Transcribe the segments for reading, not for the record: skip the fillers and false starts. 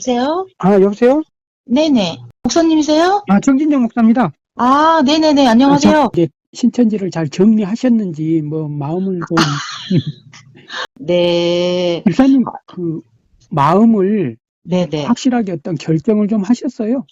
여보세요? 여보세요? 네네. 목사님이세요? 정진영 목사입니다. 아, 네네네. 저 안녕하세요. 이제 신천지를 잘 정리하셨는지, 마음을 좀, 네. 집사님, 마음을 네네. 확실하게 어떤 결정을 좀 하셨어요?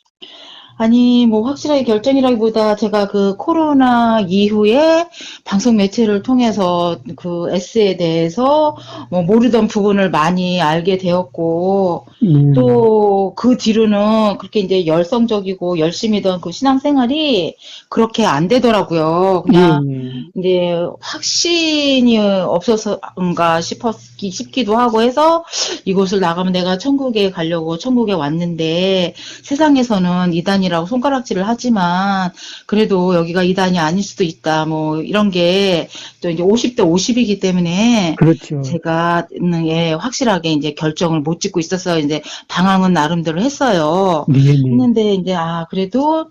아니, 뭐, 확실하게 결정이라기보다 제가 그 코로나 이후에 방송 매체를 통해서 그 S에 대해서 뭐 모르던 부분을 많이 알게 되었고, 네, 또 그 뒤로는 그렇게 이제 열성적이고 열심히던 그 신앙생활이 그렇게 안 되더라고요. 예, 그냥 예. 이제 확신이 없어서인가 싶기도 하고 해서 이곳을 나가면 내가 천국에 가려고 천국에 왔는데 세상에서는 이단이라고 손가락질을 하지만 그래도 여기가 이단이 아닐 수도 있다. 뭐 이런 게 또 이제 50대 50이기 때문에 그렇죠. 제가 예, 확실하게 이제 결정을 못 짓고 있어서 이제 방황은 나름대로 했어요. 네, 네. 했는데 이제 그래도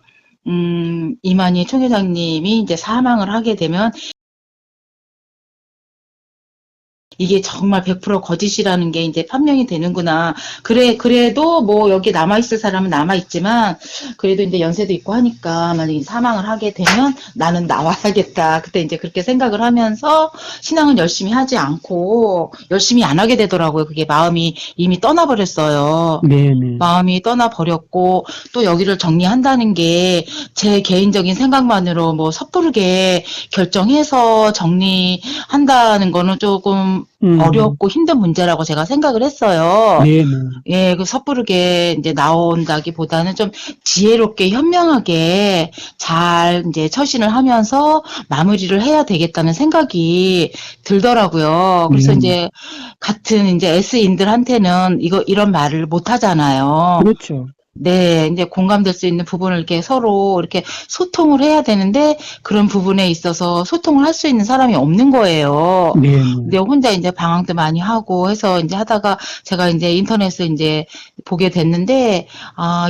이만희 총회장님이 이제 사망을 하게 되면 이게 정말 100% 거짓이라는 게 이제 판명이 되는구나. 그래도 뭐 여기 남아있을 사람은 남아있지만, 그래도 이제 연세도 있고 하니까, 만약에 사망을 하게 되면 나는 나와야겠다. 그때 이제 그렇게 생각을 하면서 신앙은 열심히 하지 않고, 열심히 안 하게 되더라고요. 그게 마음이 이미 떠나버렸어요. 네, 네. 마음이 떠나버렸고, 또 여기를 정리한다는 게 제 개인적인 생각만으로 뭐 섣부르게 결정해서 정리한다는 거는 조금 음, 어렵고 힘든 문제라고 제가 생각을 했어요. 네, 네. 예, 그 섣부르게 이제 나온다기보다는 좀 지혜롭게 현명하게 잘 이제 처신을 하면서 마무리를 해야 되겠다는 생각이 들더라고요. 네, 그래서 네. 이제 같은 이제 S인들한테는 이런 말을 못 하잖아요. 그렇죠. 네, 이제 공감될 수 있는 부분을 이렇게 서로 이렇게 소통을 해야 되는데 그런 부분에 있어서 소통을 할 수 있는 사람이 없는 거예요. 네, 근데 네. 혼자 이제 방황도 많이 하고 해서 이제 하다가 제가 이제 인터넷을 이제 보게 됐는데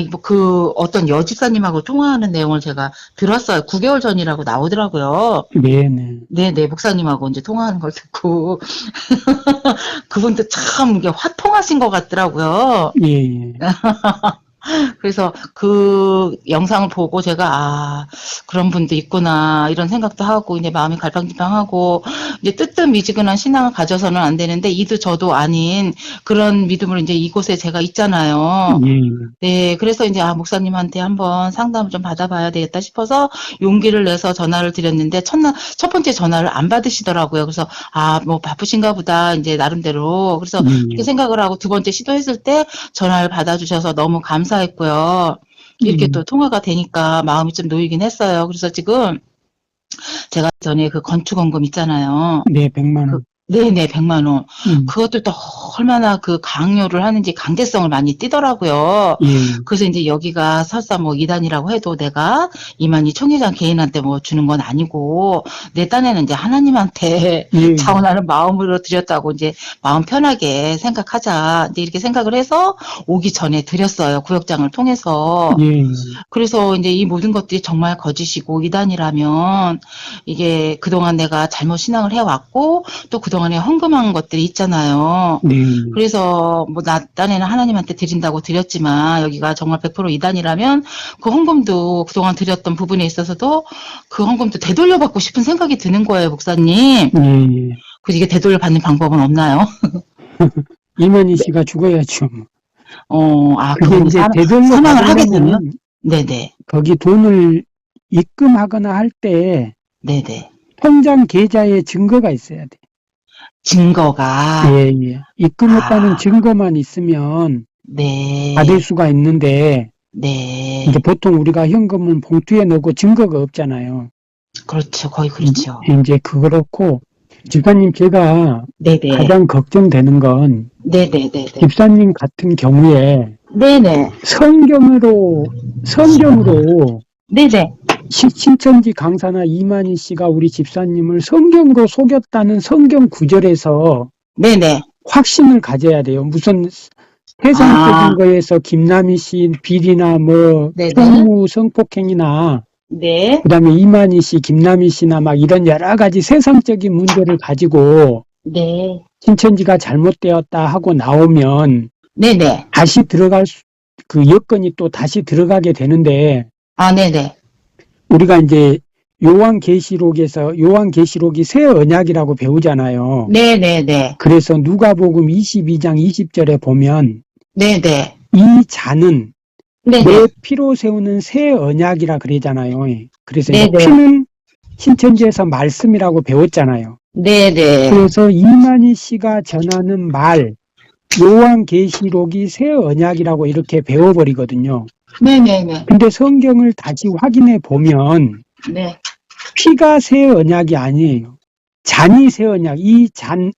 이거 그 어떤 여집사님하고 통화하는 내용을 제가 들었어요. 9개월 전이라고 나오더라고요. 네, 네. 네, 네, 목사님하고 이제 통화하는 걸 듣고 그분도 참 이게 화통하신 것 같더라고요. 예, 예. 그래서 그 영상을 보고 제가 그런 분도 있구나 이런 생각도 하고 이제 마음이 갈팡질팡하고 이제 뜨뜻미지근한 신앙을 가져서는 안 되는데 이도 저도 아닌 그런 믿음을 이제 이곳에 제가 있잖아요. 예, 예. 네, 그래서 이제 목사님한테 한번 상담을 좀 받아봐야 되겠다 싶어서 용기를 내서 전화를 드렸는데 첫 번째 전화를 안 받으시더라고요. 그래서 뭐 바쁘신가 보다 이제 나름대로 그래서 예, 그렇게 예. 생각을 하고 두 번째 시도했을 때 전화를 받아주셔서 너무 감사했고요. 이렇게 또 통화가 되니까 마음이 좀 놓이긴 했어요. 그래서 지금 제가 전에 그 건축원금 있잖아요. 네, 100만 원. 네네, 100만 원. 음, 그것도 또 얼마나 그 강요를 하는지 강제성을 많이 띠더라고요. 예, 예. 그래서 이제 여기가 설사 뭐 이단이라고 해도 내가 이만희 총회장 개인한테 뭐 주는 건 아니고 내 딴에는 이제 하나님한테 예, 예. 자원하는 마음으로 드렸다고 이제 마음 편하게 생각하자. 이제 이렇게 생각을 해서 오기 전에 드렸어요. 구역장을 통해서. 예, 예. 그래서 이제 이 모든 것들이 정말 거짓이고 이단이라면 이게 그동안 내가 잘못 신앙을 해왔고 또 그동안에 헌금한 것들이 있잖아요. 네, 그래서 뭐 딴에는 하나님한테 드린다고 드렸지만 여기가 정말 100% 이단이라면 그 헌금도 그동안 드렸던 부분에 있어서도 그 헌금도 되돌려받고 싶은 생각이 드는 거예요, 목사님. 예, 예. 그래서 이게 되돌려받는 방법은 없나요? 이만희 씨가 죽어야죠. 그게 그분이 이제 되돌려 사망을 하게 되면? 받으려면 네네. 거기 돈을 입금하거나 할 때 네네. 통장 계좌에 증거가 있어야 돼. 증거가, 예, 예. 입금했다는 아, 증거만 있으면 받을 네, 수가 있는데 이제 네. 보통 우리가 현금은 봉투에 넣고 증거가 없잖아요. 그렇죠. 거의 그렇죠. 이제 그렇고 집사님 제가 네네. 가장 걱정되는 건 네네네네. 집사님 같은 경우에 네네. 성경으로 네네. 신천지 강사나 이만희 씨가 우리 집사님을 성경으로 속였다는 성경 구절에서 네네. 확신을 가져야 돼요. 무슨 아, 세상적인 거에서 김남희 씨 비리나 네네. 총무 성폭행이나 네. 그다음에 이만희 씨, 김남희 씨나 막 이런 여러 가지 세상적인 문제를 가지고 네. 신천지가 잘못되었다 하고 나오면 네네. 다시 그 여건이 또 다시 들어가게 되는데, 아, 네네. 우리가 이제 요한계시록이 새 언약이라고 배우잖아요. 네네네. 그래서 누가복음 22장 20절에 보면 네네. 이 잔은 내 네네. 피로 세우는 새 언약이라 그러잖아요. 그래서 이제 네네. 피는 신천지에서 말씀이라고 배웠잖아요. 네네. 그래서 이만희 씨가 전하는 말, 요한계시록이 새 언약이라고 이렇게 배워버리거든요. 네네네. 근데 성경을 다시 확인해 보면 네. 피가 새 언약이 아니에요. 잔이 새 언약, 이 잔은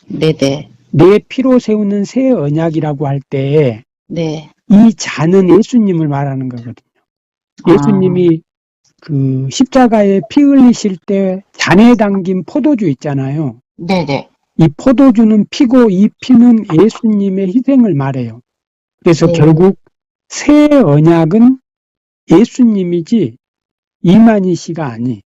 네네. 내 피로 세우는 새 언약이라고 할 때 네. 이 잔은 예수님을 말하는 거거든요. 아, 예수님이 그 십자가에 피 흘리실 때 잔에 담긴 포도주 있잖아요. 네네. 이 포도주는 피고 이 피는 예수님의 희생을 말해요. 그래서 네. 결국 새 언약은 예수님이지 이만희 씨가 아니.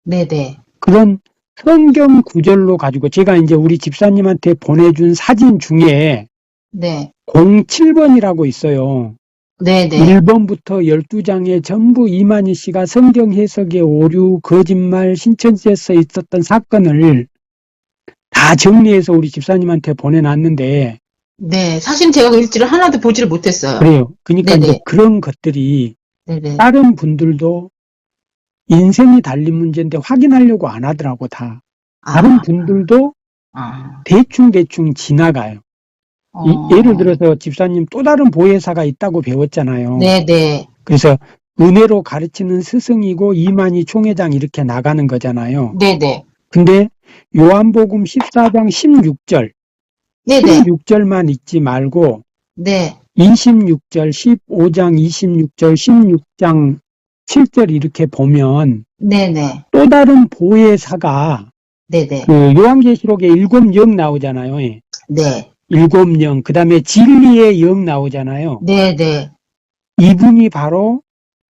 네네. 그런 성경 구절로 가지고 제가 이제 우리 집사님한테 보내준 사진 중에 네. 07번이라고 있어요. 네네. 1번부터 12장에 전부 이만희 씨가 성경 해석의 오류, 거짓말, 신천지에서 있었던 사건을 다 정리해서 우리 집사님한테 보내놨는데, 네. 사실 제가 그 일지를 하나도 보지를 못했어요. 그래요. 그러니까 이제 네네. 그런 것들이 네네. 다른 분들도 인생이 달린 문제인데 확인하려고 안 하더라고, 다. 다른 아, 분들도 아, 대충 지나가요. 예를 어, 들어서 집사님 또 다른 보혜사가 있다고 배웠잖아요. 네네. 그래서 은혜로 가르치는 스승이고 이만희 총회장 이렇게 나가는 거잖아요. 네네. 근데 요한복음 14장 16절, 네네. 16절만 읽지 말고 네. 26절, 15장 26절, 16장 7절 이렇게 보면 네네. 또 다른 보혜사가 네네. 그 요한계시록에 7영 나오잖아요. 네. 7영, 그 다음에 진리의 영 나오잖아요. 네네. 이분이 바로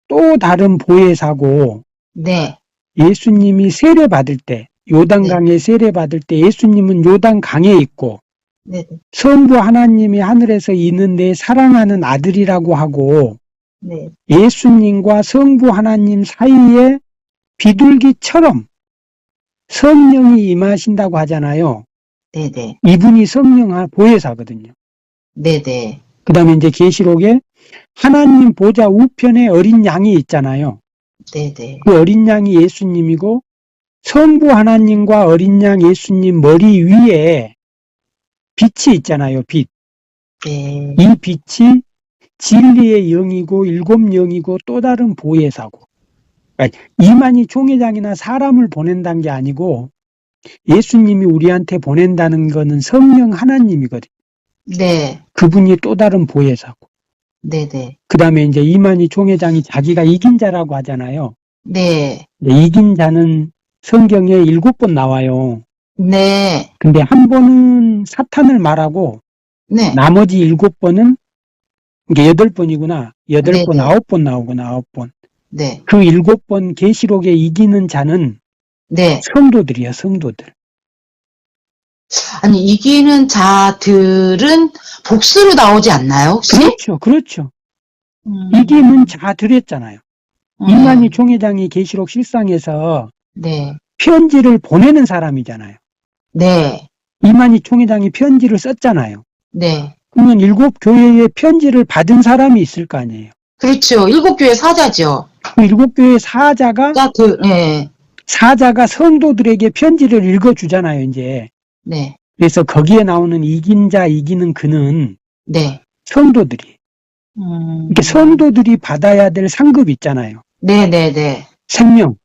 또 다른 보혜사고 네. 예수님이 세례받을 때, 네. 요단강에 세례받을 때 예수님은 요단강에 있고 네네. 성부 하나님이 하늘에서 있는 내 사랑하는 아들이라고 하고 네. 예수님과 성부 하나님 사이에 비둘기처럼 성령이 임하신다고 하잖아요. 네네. 이분이 성령 보혜사거든요. 네네. 그 다음에 이제 계시록에 하나님 보좌 우편에 어린 양이 있잖아요. 네네. 그 어린 양이 예수님이고 성부 하나님과 어린 양 예수님 머리 위에 빛이 있잖아요. 빛. 네. 이 빛이 진리의 영이고 7영이고 또 다른 보혜사고. 그러니까 이만희 총회장이나 사람을 보낸다는 게 아니고 예수님이 우리한테 보낸다는 거는 성령 하나님이거든요. 네. 그분이 또 다른 보혜사고. 네네. 그 다음에 이제 이만희 총회장이 자기가 이긴 자라고 하잖아요. 네. 이긴 자는 성경에 7번 나와요. 네. 근데 한 번은 사탄을 말하고 네. 나머지 7번은 이게 8번이구나. 8번, 네네. 9번 나오구나. 9번. 네. 그 7번 계시록에 이기는 자는 네. 성도들이야, 성도들. 아니, 이기는 자들은 복수로 나오지 않나요, 혹시? 그렇죠, 그렇죠. 음, 이기는 자들했잖아요. 음, 이만희 총회장이 계시록 실상에서 네. 편지를 보내는 사람이잖아요. 네. 이만희 총회장이 편지를 썼잖아요. 네. 그러면 7교회에 편지를 받은 사람이 있을 거 아니에요. 그렇죠. 7교회 사자죠. 그 7교회 사자가 네. 성도들에게 편지를 읽어주잖아요, 이제. 네. 그래서 거기에 나오는 이긴 자, 이기는 그는 네. 성도들이. 이렇게 성도들이 받아야 될 상급 있잖아요. 네네네. 생명.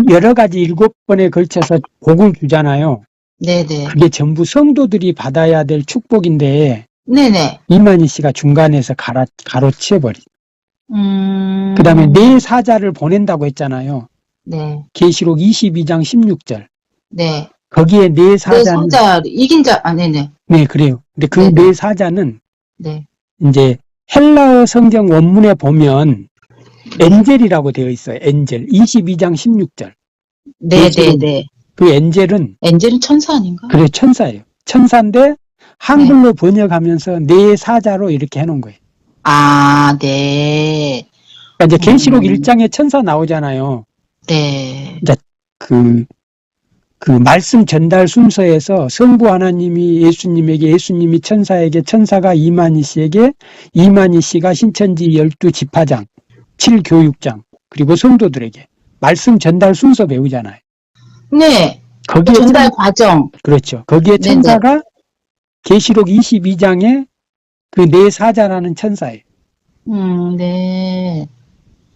여러 가지 7번에 걸쳐서 복을 주잖아요. 네네. 그게 전부 성도들이 받아야 될 축복인데, 네네. 이만희 씨가 중간에서 가로채버리. 그 다음에 네 사자를 보낸다고 했잖아요. 네. 계시록 22장 16절. 네. 거기에 네 네, 사자는, 사자, 이긴 자, 네네. 네, 그래요. 근데 그 네네. 네 사자는 네. 이제 헬라어 성경 원문에 보면 엔젤이라고 되어 있어요. 엔젤. 22장 16절. 네네네. 그 엔젤은 엔젤은 천사 아닌가? 그래 천사예요. 천사인데 한글로 번역하면서 내 사자로 이렇게 해놓은 거예요. 아, 네. 그러니까 이제 계시록 음. 1장에 천사 나오잖아요. 네. 이제 그 말씀 전달 순서에서 성부 하나님이 예수님에게, 예수님이 천사에게, 천사가 이만희 씨에게, 이만희 씨가 신천지 12지파장, 7교육장, 그리고 성도들에게 말씀 전달 순서 배우잖아요. 네. 거기에 전달 과정. 그렇죠. 거기에 네네. 천사가 계시록 22장에 그 네 사자라는 천사예요. 네.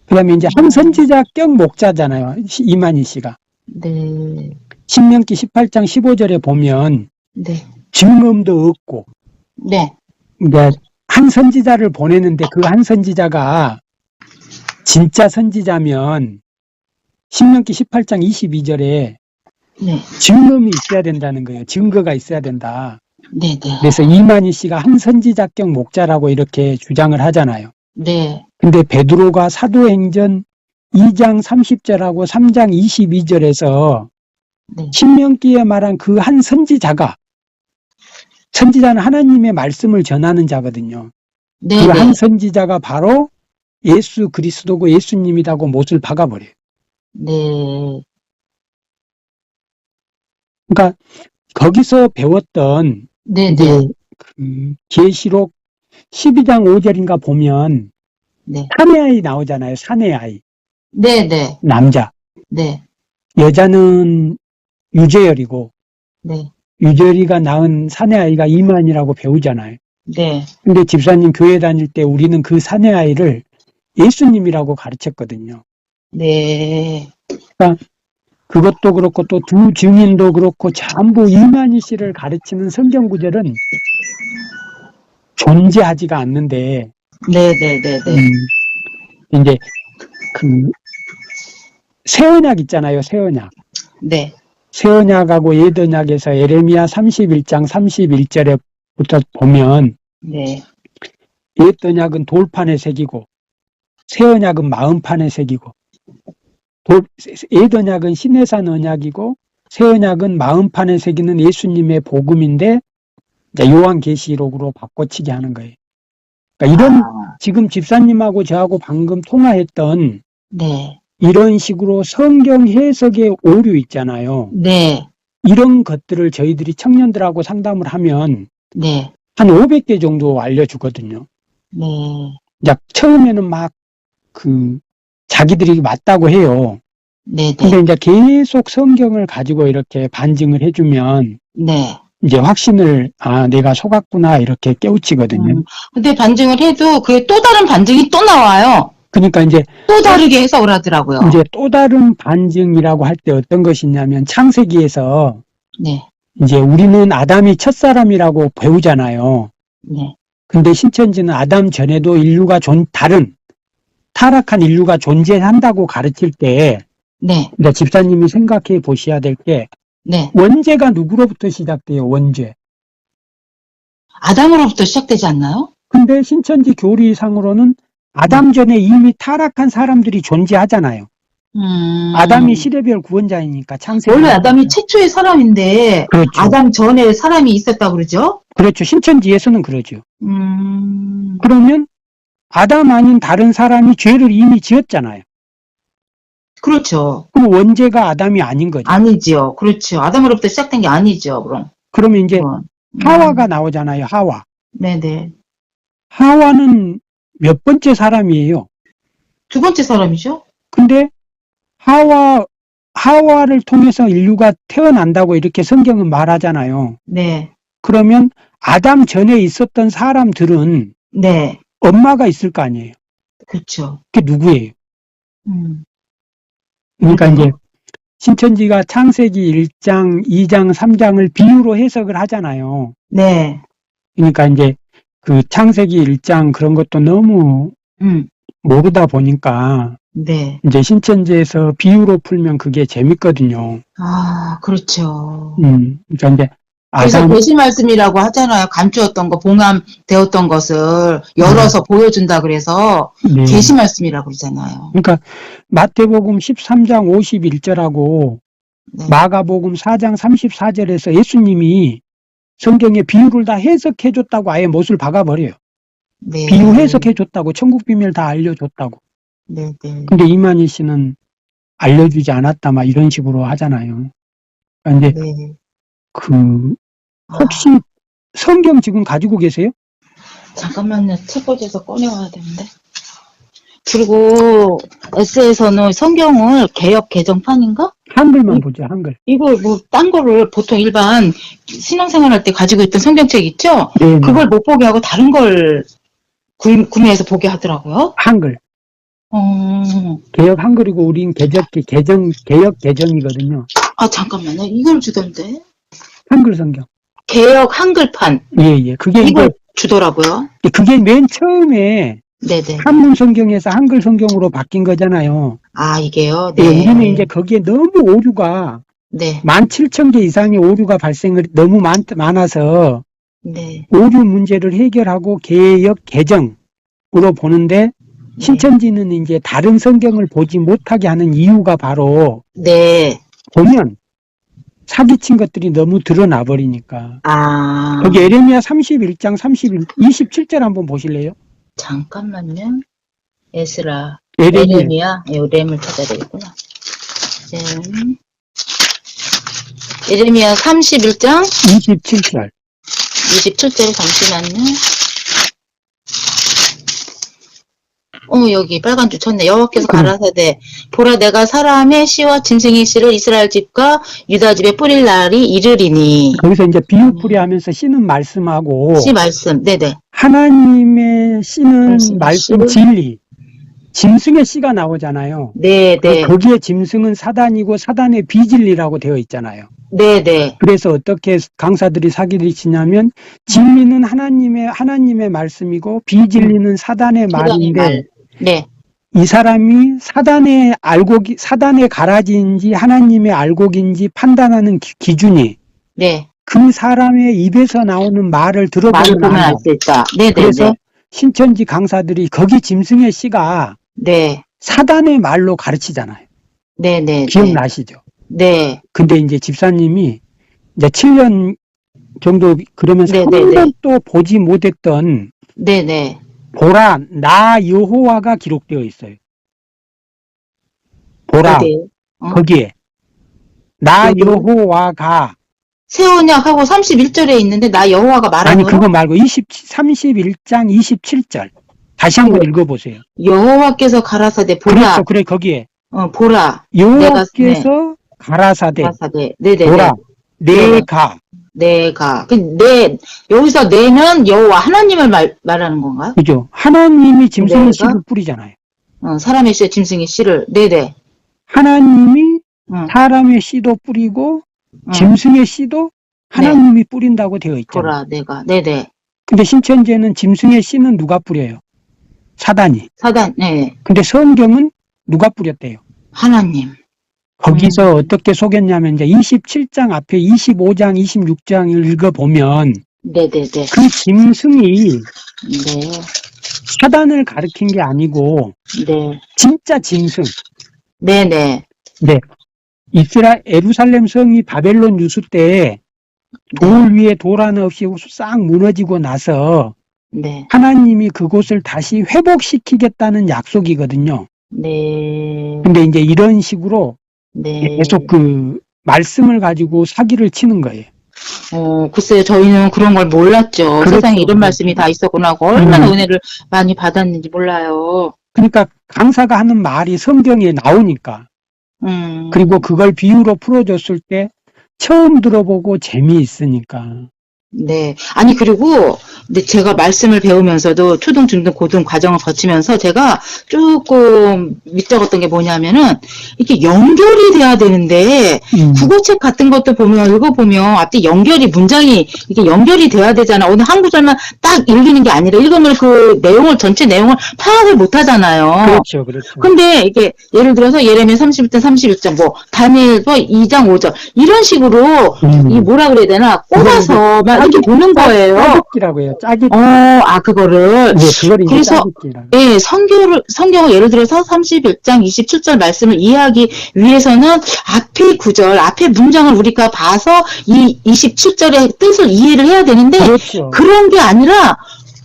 그 다음에 이제 한 선지자격 목자잖아요. 이만희 씨가. 네. 신명기 18장 15절에 보면 네. 증거음도 없고, 네. 이제 한 선지자를 보내는데 그 한 선지자가 진짜 선지자면 신명기 18장 22절에 네. 증거음이 있어야 된다는 거예요. 증거가 있어야 된다. 네. 네. 그래서 이만희 씨가 한 선지자격 목자라고 이렇게 주장을 하잖아요. 네. 근데 베드로가 사도행전 2장 30절하고 3장 22절에서 네. 신명기에 말한 그 한 선지자가, 선지자는 하나님의 말씀을 전하는 자거든요. 네. 그 한 네. 선지자가 바로 예수 그리스도고 예수님이라고 못을 박아버려요. 네. 그러니까 거기서 배웠던 네. 이제 네. 계시록 12장 5절인가 보면 네. 사내 아이 나오잖아요. 사내 아이. 네. 네. 남자. 네. 여자는 유재열이고 네. 유재열이가 낳은 사내 아이가 이만이라고 배우잖아요. 네. 근데 집사님 교회 다닐 때 우리는 그 사내 아이를 예수님이라고 가르쳤거든요. 네. 그러니까 그것도 그렇고 또 두 증인도 그렇고 전부 이만희 씨를 가르치는 성경 구절은 존재하지가 않는데, 네. 네. 네. 네. 이제 그 새 언약 있잖아요. 새 언약. 네. 새 언약하고 옛 언약에서 예레미야 31장 31절에부터 보면 네. 옛 언약은 돌판에 새기고 새 언약은 마음판에 새기고, 옛 언약은 시내산 언약이고 새 언약은 마음판에 새기는 예수님의 복음인데 이제 요한계시록으로 바꿔치기 하는 거예요. 그러니까 이런 지금 집사님하고 저하고 방금 통화했던 네. 이런 식으로 성경 해석의 오류 있잖아요. 네. 이런 것들을 저희들이 청년들하고 상담을 하면 네. 한 500개 정도 알려주거든요. 네. 이제 처음에는 막 자기들이 맞다고 해요. 네. 근데 이제 계속 성경을 가지고 이렇게 반증을 해주면 네. 이제 확신을, 내가 속았구나, 이렇게 깨우치거든요. 근데 반증을 해도 그게 또 다른 반증이 또 나와요. 그러니까 이제 또 다르게 해석을 하더라고요. 이제 또 다른 반증이라고 할 때 어떤 것이냐면 창세기에서 네. 이제 우리는 아담이 첫사람이라고 배우잖아요. 네. 근데 신천지는 아담 전에도 인류가 다른 타락한 인류가 존재한다고 가르칠 때, 네. 이제 집사님이 생각해 보셔야 될 게, 네. 원죄가 누구로부터 시작돼요? 원죄. 아담으로부터 시작되지 않나요? 근데 신천지 교리상으로는 아담 전에 이미 타락한 사람들이 존재하잖아요. 아담이 시대별 구원자이니까 창세기. 원래 아담이 최초의 사람인데 그렇죠. 아담 전에 사람이 있었다고 그러죠? 그렇죠. 신천지에서는 그러죠. 음. 그러면 아담 아닌 다른 사람이 죄를 이미 지었잖아요. 그렇죠. 그럼 원죄가 아담이 아닌 거죠. 아니지요. 그렇죠. 아담으로부터 시작된 게 아니죠. 그럼. 그러면 이제 하와가 나오잖아요. 하와. 네네. 하와는 몇 번째 사람이에요? 두 번째 사람이죠? 근데 하와를 통해서 인류가 태어난다고 이렇게 성경은 말하잖아요. 네. 그러면 아담 전에 있었던 사람들은 네. 엄마가 있을 거 아니에요. 그렇죠. 그게 누구예요? 음. 그러니까 이제 신천지가 창세기 1장, 2장, 3장을 비유로 해석을 하잖아요. 네. 그러니까 이제 그 창세기 1장 그런 것도 너무 모르다 보니까 네. 이제 신천지에서 비유로 풀면 그게 재밌거든요. 아, 그렇죠. 그러니까 이제 그래서 계시 말씀이라고 하잖아요. 감추었던 거, 봉함되었던 것을 열어서 보여준다 그래서 네. 계시 말씀이라고 그러잖아요. 그러니까 마태복음 13장 51절하고 네. 마가복음 4장 34절에서 예수님이 성경의 비유를 다 해석해줬다고 아예 못을 박아버려요. 네. 비유 해석해줬다고, 천국 비밀 다 알려줬다고. 네, 네. 근데 이만희 씨는 알려주지 않았다, 막 이런 식으로 하잖아요. 그런데 네. 혹시 성경 지금 가지고 계세요? 잠깐만요. 책꽂이에서 꺼내와야 되는데. 그리고 S에서는 성경을 개역 개정판인가? 한글만 보죠, 한글. 이거 뭐 딴 거를 보통 일반 신앙생활 할 때 가지고 있던 성경책 있죠? 네, 그걸 못 보게 하고 다른 걸 구매해서 보게 하더라고요. 한글. 개역 한글이고 우린 개역 개정이거든요. 아, 잠깐만요. 이걸 주던데. 한글 성경. 개역 한글판. 예. 그게 이걸 주더라고요. 그게 맨 처음에 네네. 한문 성경에서 한글 성경으로 바뀐 거잖아요. 아, 이게요? 예, 네. 우리는 이제 거기에 너무 오류가 네. 17,000개 이상의 오류가 너무 많아서 네. 오류 문제를 해결하고 개역 개정으로 보는데 신천지는 이제 다른 성경을 보지 못하게 하는 이유가 바로 네. 보면 사기친 것들이 너무 드러나 버리니까. 아. 거기 에레미야 31장 27절 한번 보실래요? 잠깐만요. 에스라. 에레미야. 에레미야. 램을 찾아야 되겠구나. 에레미야 31장 27절. 27절 잠시만요. 여기 빨간 줄 쳤네. 여호와께서 가라사대 보라 내가 사람의 씨와 짐승의 씨를 이스라엘 집과 유다 집에 뿌릴 날이 이르리니. 거기서 이제 비유풀이 하면서 씨는 말씀하고 씨 말씀. 네네. 하나님의 씨는 말씀, 말씀 진리. 짐승의 씨가 나오잖아요. 네네. 거기에 짐승은 사단이고 사단의 비진리라고 되어 있잖아요. 네네. 그래서 어떻게 강사들이 사기를 치냐면 진리는 하나님의 말씀이고 비진리는 사단의 말인데 말. 네. 이 사람이 사단의 가라지인지 하나님의 알곡인지 판단하는 기준이 네. 그 사람의 입에서 나오는 말을 말을 들어보면 보면 알 알아요. 수 있다. 네네네. 그래서 신천지 강사들이 거기 짐승의 씨가 네. 사단의 말로 가르치잖아요. 네네. 기억나시죠? 네. 근데 이제 집사님이 이제 7년 정도 그러면서 네네네. 한 번도 보지 못했던 네네. 보라 나 여호와가 기록되어 있어요. 보라 어디? 거기에 나 여기? 여호와가 새 언약하고 31절에 있는데 나 여호와가 말하는 아니 거는 그거 말고 31장 27절 다시 한번 읽어보세요. 여호와께서 가라사대 보라. 그래 거기에 보라. 여호와께서 가라사대 가라사대. 네네. 보라 내가 여기서 내는 여호와 하나님을 말하는 건가요? 그죠? 하나님이 짐승의 내가? 씨를 뿌리잖아요. 사람의 씨에 짐승의 씨를. 네네. 하나님이 응. 사람의 씨도 뿌리고 응. 짐승의 씨도 하나님이 뿌린다고 되어 있잖아요. 보라 내가. 네네. 근데 신천지에는 짐승의 씨는 누가 뿌려요? 사단이. 사단. 네. 근데 성경은 누가 뿌렸대요? 하나님. 거기서 어떻게 속였냐면 이제 27장 앞에 25장, 26장을 읽어보면 네네네. 그 짐승이 네. 사단을 가리킨 게 아니고 네. 진짜 짐승. 네네. 네. 예루살렘 성이 바벨론 유수 때 돌 위에 돌 하나 없이 싹 무너지고 나서 네. 하나님이 그곳을 다시 회복시키겠다는 약속이거든요. 네. 근데 이제 이런 식으로 네. 계속 그 말씀을 가지고 사기를 치는 거예요. 글쎄요, 저희는 그런 걸 몰랐죠. 그렇죠. 세상에 이런 말씀이 다 있었구나 하고 얼마나 은혜를 많이 받았는지 몰라요. 그러니까 강사가 하는 말이 성경에 나오니까 그리고 그걸 비유로 풀어줬을 때 처음 들어보고 재미있으니까. 네. 아니, 그리고, 근데 제가 말씀을 배우면서도 초등, 중등, 고등 과정을 거치면서 제가 조금 밑적었던 게 뭐냐면은, 이게 연결이 돼야 되는데, 국어책 같은 것도 읽어보면, 앞뒤 문장이, 이게 연결이 돼야 되잖아. 어느 한 구절만 딱 읽는 게 아니라, 읽으면 그 전체 내용을 파악을 못 하잖아요. 그렇죠, 그렇죠. 근데 이게, 예를 들어서 예레미야 30장, 31장, 다니엘 2장, 5절, 이런 식으로, 이 뭐라 그래야 되나, 꼽아서 막 이렇게 보는 거예요. 짜깁기라고 해요. 짜깁기. 그거를. 네, 그걸 이제 그래서, 짜깁기라고. 예, 성경을 예를 들어서 31장 27절 말씀을 이해하기 위해서는 앞에 구절, 앞에 문장을 우리가 봐서 이 27절의 뜻을 이해를 해야 되는데, 그렇죠. 그런 게 아니라,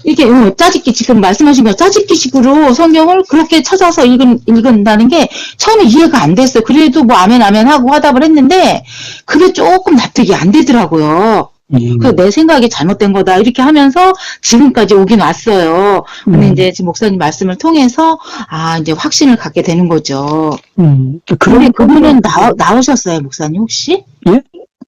이게 짜집기 지금 말씀하신 거 짜집기식으로 성경을 그렇게 찾아서 읽은다는 게 처음에 이해가 안 됐어요. 그래도 뭐 아멘 하고 화답을 했는데 그게 조금 납득이 안 되더라고요. 그래서 내 생각이 잘못된 거다 이렇게 하면서 지금까지 오긴 왔어요. 근데 이제 지금 목사님 말씀을 통해서 이제 확신을 갖게 되는 거죠. 근데 그분은 나오셨어요, 목사님 혹시? 예?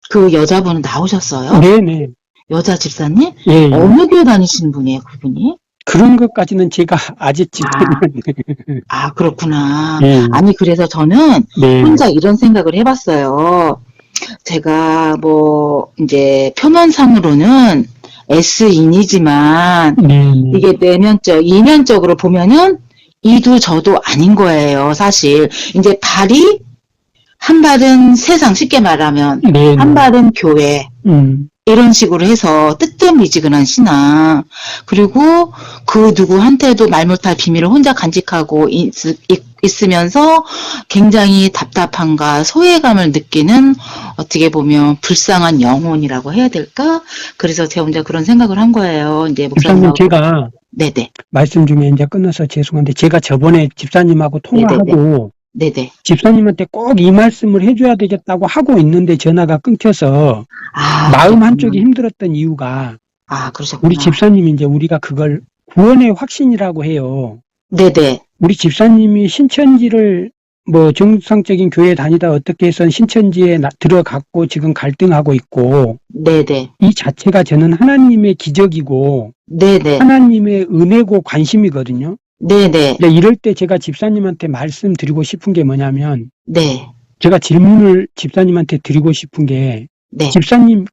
그 여자분은 나오셨어요? 네네. 여자 집사님? 예, 예. 어느 교회 다니시는 분이에요, 그분이? 그런 것까지는 제가 아직 그렇구나. 예. 아니, 그래서 저는 네. 혼자 이런 생각을 해봤어요. 제가 이제 표면상으로는 S인이지만, 이게 이면적으로 보면은 이도 저도 아닌 거예요, 사실. 이제 한 발은 세상, 쉽게 말하면. 네. 한 발은 교회. 이런 식으로 해서 뜨뜻미지근한 신앙. 그리고 그 누구한테도 말 못할 비밀을 혼자 간직하고 있으면서 굉장히 답답함과 소외감을 느끼는 어떻게 보면 불쌍한 영혼이라고 해야 될까? 그래서 제가 혼자 그런 생각을 한 거예요. 이제 목사님, 제가 네네. 말씀 중에 이제 끝나서 죄송한데 제가 저번에 집사님하고 통화하고 네네. 집사님한테 꼭 이 말씀을 해줘야 되겠다고 하고 있는데 전화가 끊겨서 마음 한쪽이 힘들었던 이유가 그러셨구나. 우리 집사님이 이제 우리가 그걸 구원의 확신이라고 해요. 네네. 우리 집사님이 신천지를 정상적인 교회 다니다 어떻게 해서 신천지에 들어갔고 지금 갈등하고 있고 네네. 이 자체가 저는 하나님의 기적이고 네네. 하나님의 은혜고 관심이거든요. 네네. 이럴 때 제가 집사님한테 말씀드리고 싶은 게 뭐냐면 네. 제가 질문을 집사님한테 드리고 싶은 게 네. 집사님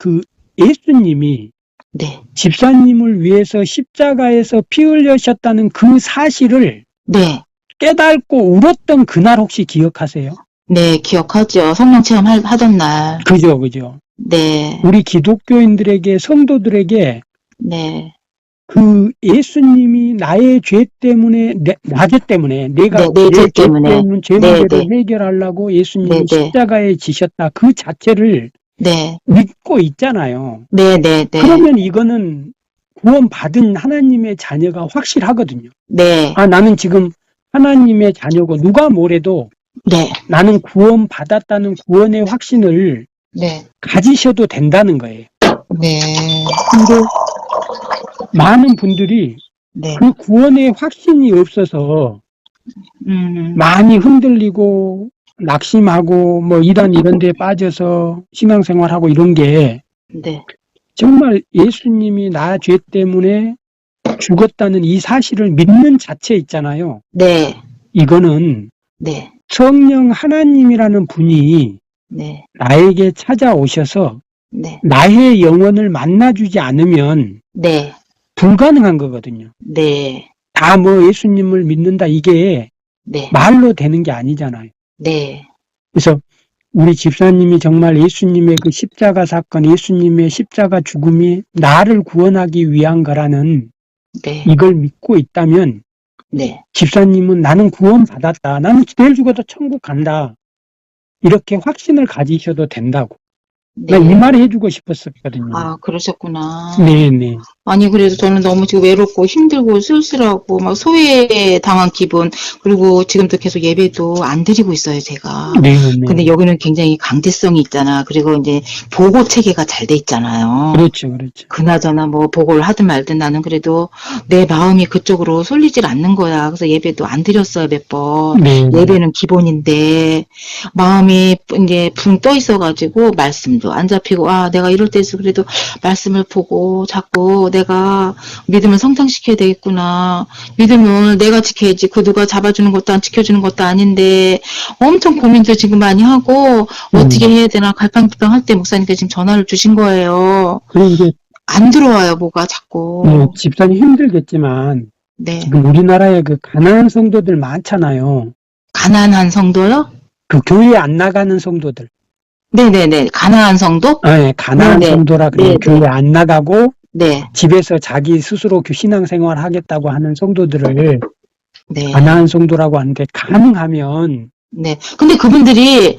예수님이 네. 집사님을 위해서 십자가에서 피 흘리셨다는 그 사실을 네. 깨닫고 울었던 그날 혹시 기억하세요? 네, 기억하죠. 성령 체험 하던 날. 그죠. 네. 우리 기독교인들에게, 성도들에게 네. 그 예수님이 나의 죄 때문에, 나 죄 때문에, 내가 내 죄 죄 때문에. 죄 문제를 해결하려고 예수님이 십자가에 지셨다. 그 자체를 믿고 있잖아요. 네. 그러면 이거는 구원받은 하나님의 자녀가 확실하거든요. 네. 나는 지금 하나님의 자녀고 누가 뭐래도 나는 구원받았다는 구원의 확신을 가지셔도 된다는 거예요. 네. 근데 많은 분들이 그 구원의 확신이 없어서 많이 흔들리고 낙심하고 이런 데 빠져서 신앙생활하고 이런 게 정말 예수님이 나 죄 때문에 죽었다는 이 사실을 믿는 자체 있잖아요. 이거는 성령 하나님이라는 분이 나에게 찾아오셔서 나의 영혼을 만나주지 않으면 불가능한 거거든요. 다 예수님을 믿는다 이게 말로 되는 게 아니잖아요. 그래서 우리 집사님이 정말 예수님의 그 십자가 사건, 예수님의 십자가 죽음이 나를 구원하기 위한 거라는 이걸 믿고 있다면 집사님은 나는 구원받았다. 나는 내일 죽어도 천국 간다. 이렇게 확신을 가지셔도 된다고. 난 이 말을 해주고 싶었었거든요. 그러셨구나. 네네. 아니, 그래도 저는 너무 지금 외롭고 힘들고 쓸쓸하고 막 소외당한 기분, 그리고 지금도 계속 예배도 안 드리고 있어요, 제가. 네네. 근데 여기는 굉장히 강제성이 있잖아. 그리고 이제 보고 체계가 잘 돼 있잖아요. 그렇죠. 그나저나 보고를 하든 말든 나는 그래도 내 마음이 그쪽으로 쏠리질 않는 거야. 그래서 예배도 안 드렸어요, 몇 번. 예배는 기본인데, 마음이 이제 붕 떠 있어가지고 말씀도 안 잡히고, 내가 이럴 때서 그래도 말씀을 보고 자꾸 내가 믿음을 성장시켜야 되겠구나. 믿음을 내가 지켜야지. 그 누가 잡아주는 것도 안 지켜주는 것도 아닌데 엄청 고민도 지금 많이 하고 어떻게 해야 되나 갈팡질팡 할 때 목사님께 지금 전화를 주신 거예요. 그런데 안 들어와요, 뭐가 자꾸. 집사님 힘들겠지만 지금 우리나라에 그 가난한 성도들 많잖아요. 가난한 성도요? 그 교회 안 나가는 성도들. 네네네. 가나안 성도? 예, 가나안 네네. 성도라 그래요. 네네. 교회 안 나가고 네. 집에서 자기 스스로 신앙생활 하겠다고 하는 성도들을 네. 가나안 성도라고 하는데, 가능하면 네. 근데 그분들이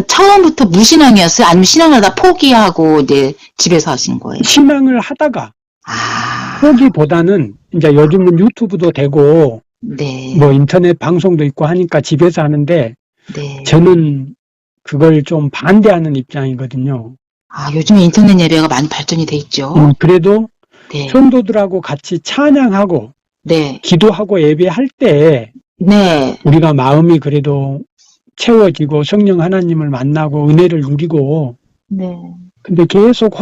처음부터 무신앙이었어요? 아니면 신앙을 다 포기하고 이제 집에서 하신 거예요? 신앙을 하다가, 아, 포기보다는 이제 요즘은 유튜브도 되고 네. 뭐 인터넷 방송도 있고 하니까 집에서 하는데, 네. 저는 그걸 좀 반대하는 입장이거든요. 아, 요즘에 인터넷 예배가 많이 발전이 돼 있죠? 그래도 네. 성도들하고 같이 찬양하고 네. 기도하고 예배할 때 네. 우리가 마음이 그래도 채워지고 성령 하나님을 만나고 은혜를 누리고, 네. 근데 계속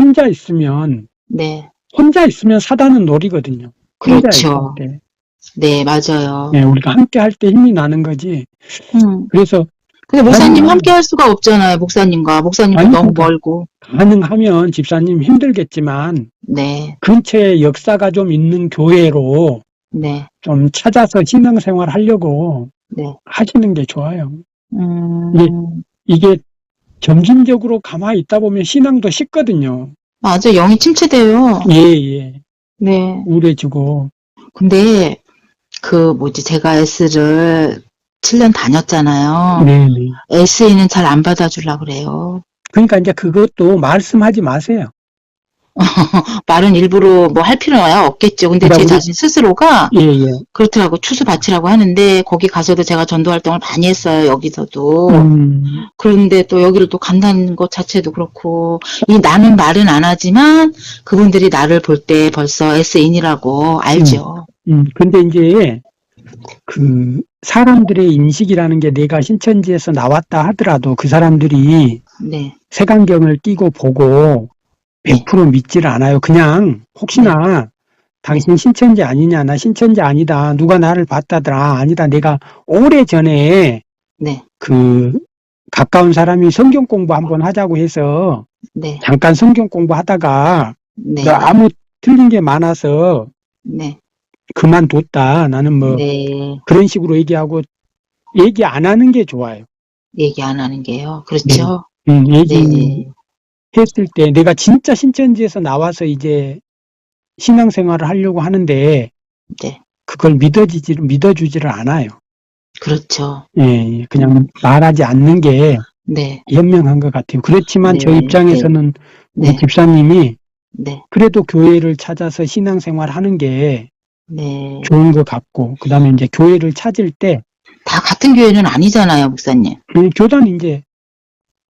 네. 혼자 있으면 사단은 노리거든요. 혼자 있을 그렇죠. 때. 네, 맞아요. 예, 우리가 함께 할 때 힘이 나는 거지. 음. 그래서 근데 목사님 함께 가능하면, 할 수가 없잖아요. 목사님과. 목사님도 아니, 너무 그러니까, 멀고. 가능하면 집사님 힘들겠지만, 네. 근처에 역사가 좀 있는 교회로 네. 좀 찾아서 신앙생활 하려고 네. 하시는 게 좋아요. 이게, 음. 이게 점진적으로 가만히 있다 보면 신앙도 식거든요. 맞아. 영이 침체돼요. 예, 예. 네. 우울해지고. 근데 제가 S를 7년 다녔잖아요. 네, 네. SE는 잘 안 받아주려고 그래요. 그러니까 이제 그것도 말씀하지 마세요. 말은 일부러 뭐 할 필요야 없겠죠. 근데 그러니까 제 우리, 자신 스스로가 예, 예. 그렇더라고. 추수 바치라고 하는데 거기 가서도 제가 전도 활동을 많이 했어요. 여기서도. 음, 그런데 또 여기를 또 간다는 것 자체도 그렇고 나는 말은 안 하지만 그분들이 나를 볼 때 벌써 SE인이라고 알죠. 근데 이제 사람들의 인식이라는 게, 내가 신천지에서 나왔다 하더라도 그 사람들이 네. 색안경을 끼고 보고 네. 100% 믿지를 않아요. 그냥 혹시나 당신 신천지 아니냐, 나 신천지 아니다, 누가 나를 봤다더라, 아니다, 내가 오래전에 네. 가까운 사람이 성경 공부 한번 하자고 해서 네. 잠깐 성경 공부하다가 네. 아무 틀린 게 많아서 네. 그만뒀다. 나는 뭐 네. 그런 식으로 얘기하고, 얘기 안 하는 게 좋아요. 얘기 안 하는 게요. 네. 그렇죠? 얘기했을 네. 때 내가 진짜 신천지에서 나와서 이제 신앙생활을 하려고 하는데 네. 그걸 믿어주지를 않아요. 그렇죠. 예, 그냥 말하지 않는 게 네. 현명한 것 같아요. 그렇지만 네. 저 입장에서는 우리 네. 집사님이 네. 그래도 교회를 찾아서 신앙생활 하는 게 네. 좋은 것 같고, 그 다음에 이제 교회를 찾을 때, 다 같은 교회는 아니잖아요, 목사님. 교단 이제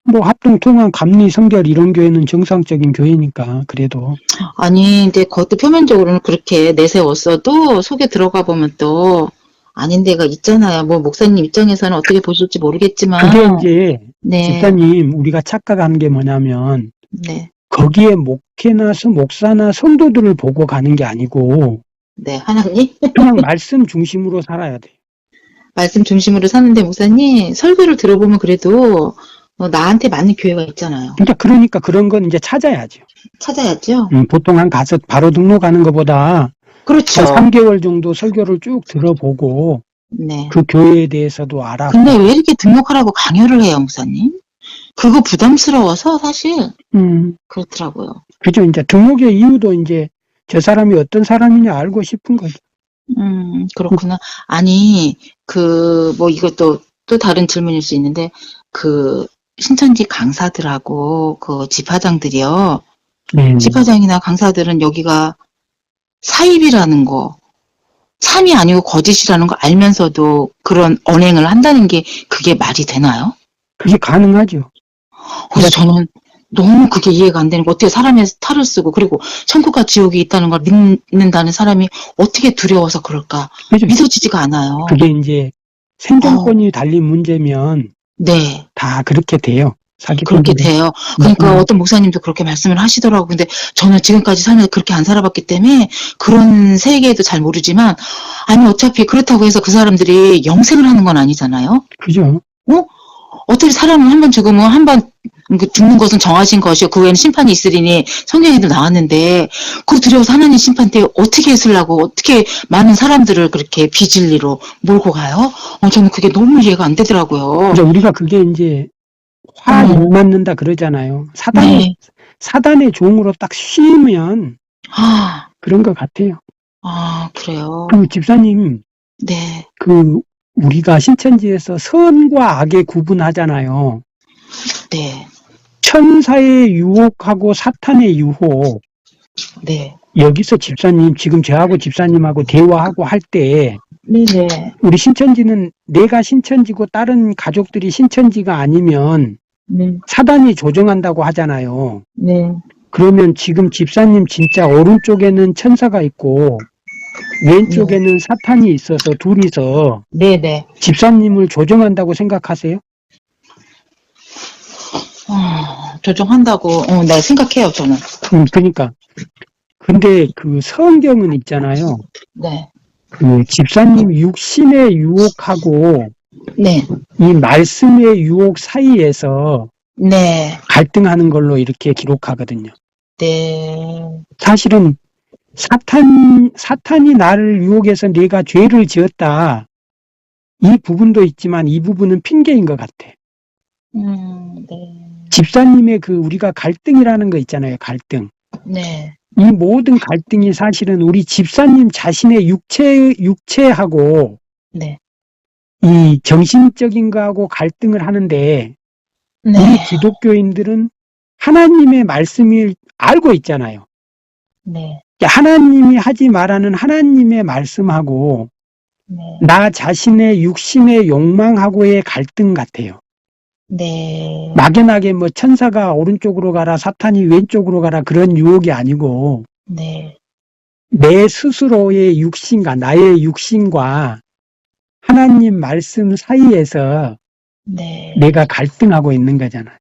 뭐 합동, 통합, 감리, 성결 이런 교회는 정상적인 교회니까 그래도. 아니, 근데 그것도 표면적으로는 그렇게 내세웠어도 속에 들어가 보면 또 아닌 데가 있잖아요. 뭐 목사님 입장에서는 어떻게 보실지 그게 모르겠지만, 이제 네. 집사님, 우리가 착각하는 게 뭐냐면 네. 거기에 목회나 목사나 성도들을 보고 가는 게 아니고 네. 하나님? 그냥 말씀 중심으로 살아야 돼. 말씀 중심으로 사는데 목사님, 설교를 들어보면 그래도 나한테 맞는 교회가 있잖아요. 그러니까 그런 건 이제 찾아야죠. 찾아야죠. 보통 가서 바로 등록하는 것보다 그렇죠. 3개월 정도 설교를 쭉 들어보고 네. 그 교회에 대해서도 알아. 근데 왜 이렇게 등록하라고 강요를 해요, 목사님? 그거 부담스러워서 사실 그렇더라고요. 그죠. 이제 등록의 이유도 이제 저 사람이 어떤 사람이냐 알고 싶은 거죠. 그렇구나. 아니, 뭐 이것도 또 다른 질문일 수 있는데, 신천지 강사들하고 집화장들이요. 집화장이나 강사들은 여기가 사입이라는 거, 참이 아니고 거짓이라는 거 알면서도 그런 언행을 한다는 게 그게 말이 되나요? 그게 가능하죠. 그래서 저는 너무 그게 이해가 안 되는 거, 어떻게 사람의 탈을 쓰고, 그리고 천국과 지옥이 있다는 걸 믿는다는 사람이 어떻게 두려워서 그럴까? 그죠. 믿어지지가 않아요. 그게 이제 생존권이 달린 문제면 네. 다 그렇게 돼요. 그렇게 돼요. 그러니까 어떤 목사님도 그렇게 말씀을 하시더라고요. 근데 저는 지금까지 살면서 그렇게 안 살아봤기 때문에 그런 세계도 잘 모르지만, 아니, 어차피 그렇다고 해서 그 사람들이 영생을 하는 건 아니잖아요? 그죠. 어떻게 사람은 한 번 죽으면 한 번 죽는 것은 정하신 것이요. 그 후에는 심판이 있으리니 성경에도 나왔는데, 그 두려워서 하나님 심판 때 어떻게 했으려고, 어떻게 많은 사람들을 그렇게 비진리로 몰고 가요? 저는 그게 너무 이해가 안 되더라고요. 우리가 그게 이제 화 음. 못 맞는다 그러잖아요. 네. 사단의 종으로 딱 쉬면 아, 그런 것 같아요. 그래요. 그 집사님, 네. 우리가 신천지에서 선과 악의 구분하잖아요. 네. 천사의 유혹하고 사탄의 유혹. 네. 여기서 지금 저하고 집사님하고 대화하고 할 때, 네네. 우리 신천지는 내가 신천지고 다른 가족들이 신천지가 아니면 네. 사단이 조정한다고 하잖아요. 네. 그러면 지금 집사님 진짜 오른쪽에는 천사가 있고 왼쪽에는 사탄이 있어서 둘이서 네네. 집사님을 조정한다고 생각하세요? 조정한다고, 네, 생각해요, 저는. 그러니까. 근데 그 성경은 있잖아요. 네. 그 집사님 육신의 유혹하고 네. 이 말씀의 유혹 사이에서 네. 갈등하는 걸로 이렇게 기록하거든요. 네. 사실은 사탄이 나를 유혹해서 내가 죄를 지었다. 이 부분도 있지만 이 부분은 핑계인 것 같아. 네. 집사님의 우리가 갈등이라는 거 있잖아요. 갈등. 네. 이 모든 갈등이 사실은 우리 집사님 자신의 육체하고 네. 이 정신적인 거하고 갈등을 하는데 우리 네. 기독교인들은 하나님의 말씀을 알고 있잖아요. 네. 하나님이 하지 말라는 하나님의 말씀하고 네. 나 자신의 육신의 욕망하고의 갈등 같아요. 네. 막연하게 뭐 천사가 오른쪽으로 가라, 사탄이 왼쪽으로 가라 그런 유혹이 아니고 네. 내 스스로의 육신과 나의 육신과 하나님 말씀 사이에서 네. 내가 갈등하고 있는 거잖아.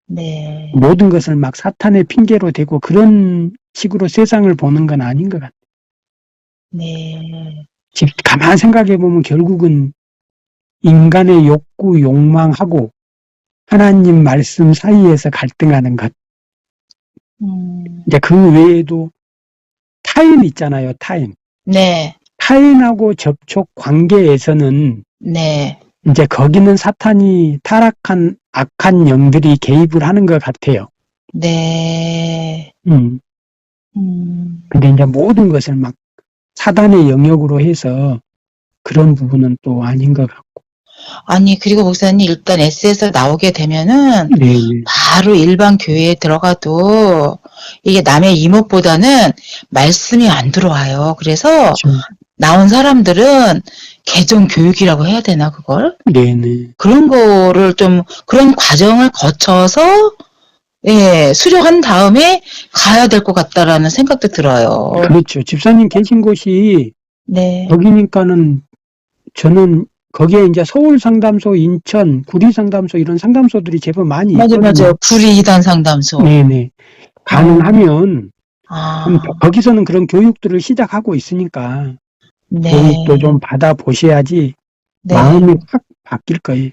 네. 모든 것을 막 사탄의 핑계로 대고 그런 식으로 세상을 보는 건 아닌 것 같아. 네. 가만 생각해 보면 결국은 인간의 욕구, 욕망하고 하나님 말씀 사이에서 갈등하는 것. 이제 그 외에도 타인 있잖아요, 타인. 네. 타인하고 접촉 관계에서는 네. 이제 거기는 사탄이 타락한 악한 영들이 개입을 하는 것 같아요. 네. 근데 이제 모든 것을 막 사단의 영역으로 해서 그런 부분은 또 아닌 것 같고. 아니, 그리고 목사님, 일단 S에서 나오게 되면은, 네. 바로 일반 교회에 들어가도, 이게 남의 이목보다는 말씀이 안 들어와요. 그래서, 그렇죠. 나온 사람들은 개정 교육이라고 해야 되나, 그걸? 네네. 그런 거를 좀, 그런 과정을 거쳐서, 예, 수료한 다음에 가야 될 것 같다라는 생각도 들어요. 그렇죠. 집사님 계신 곳이 네. 거기니까는 저는 거기에 이제 서울 상담소, 인천, 구리 상담소 이런 상담소들이 제법 많이 맞아요, 있거든요. 맞아요. 구리 이단 상담소. 네네. 가능하면 아, 거기서는 그런 교육들을 시작하고 있으니까 네. 교육도 좀 받아보셔야지 네. 마음이 확 바뀔 거예요.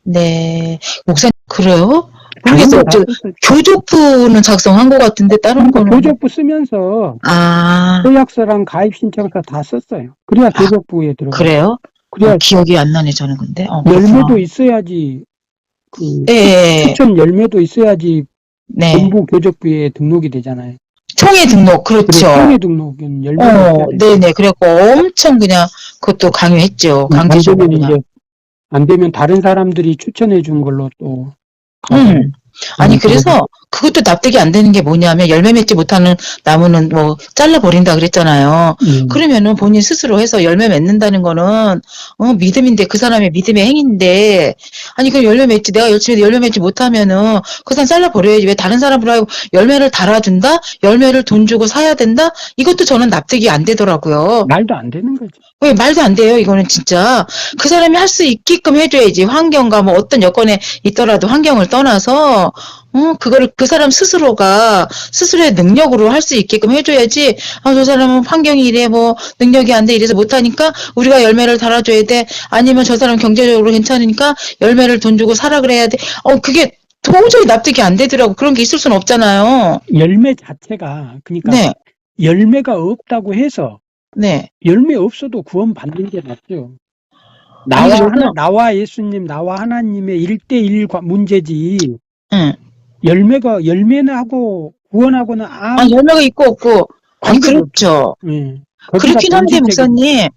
네. 목사님, 그래요? 모르겠어요. 다 썼어요. 교족부는 작성한 것 같은데, 다른 거는. 교족부 쓰면서 아, 서약서랑 가입 신청서 다 썼어요. 그래야 교족부에 들어가요. 그래요? 그래야 기억이 안 나네, 저는 근데. 열매도 있어야지 예. 추천 열매도 있어야지 네. 본부 교족부에 등록이 되잖아요. 총회 등록, 그렇죠. 총회 등록은 열매가 있어야 돼요. 네네. 그래갖고 엄청 그냥 그것도 강요했죠. 강제적으로. 안 되면 다른 사람들이 추천해 준 걸로 또 아니, 그래서 그것도 납득이 안 되는 게 뭐냐면 열매 맺지 못하는 나무는 뭐 잘라버린다 그랬잖아요. 그러면은 본인 스스로 해서 열매 맺는다는 거는 믿음인데, 그 사람의 믿음의 행위인데, 아니 그 열매 맺지, 내가 열심히 열매 맺지 못하면은 그 사람 잘라버려야지. 왜 다른 사람으로 하고 열매를 달아준다? 열매를 돈 주고 사야 된다? 이것도 저는 납득이 안 되더라고요. 말도 안 되는 거죠. 왜 말도 안 돼요. 이거는 진짜 그 사람이 할 수 있게끔 해줘야지. 환경과 뭐 어떤 여건에 있더라도 환경을 떠나서 그거를 그 사람 스스로가 스스로의 능력으로 할 수 있게끔 해줘야지. 저 사람은 환경이 이래, 뭐 능력이 안 돼, 이래서 못하니까 우리가 열매를 달아줘야 돼. 아니면 저 사람 경제적으로 괜찮으니까 열매를 돈 주고 사라 그래야 돼. 그게 도저히 납득이 안 되더라고. 그런 게 있을 수는 없잖아요. 열매 자체가 그러니까 네. 열매가 없다고 해서 네. 열매 없어도 구원 받는 게 낫죠. 아니, 그래서, 나와 예수님, 나와 하나님의 1대1 문제지. 응. 열매는 하고, 구원하고는 아니, 열매가 있고 없고. 아니, 관계가 그렇죠. 예. 거기다 그렇긴 한데, 본질적인, 목사님.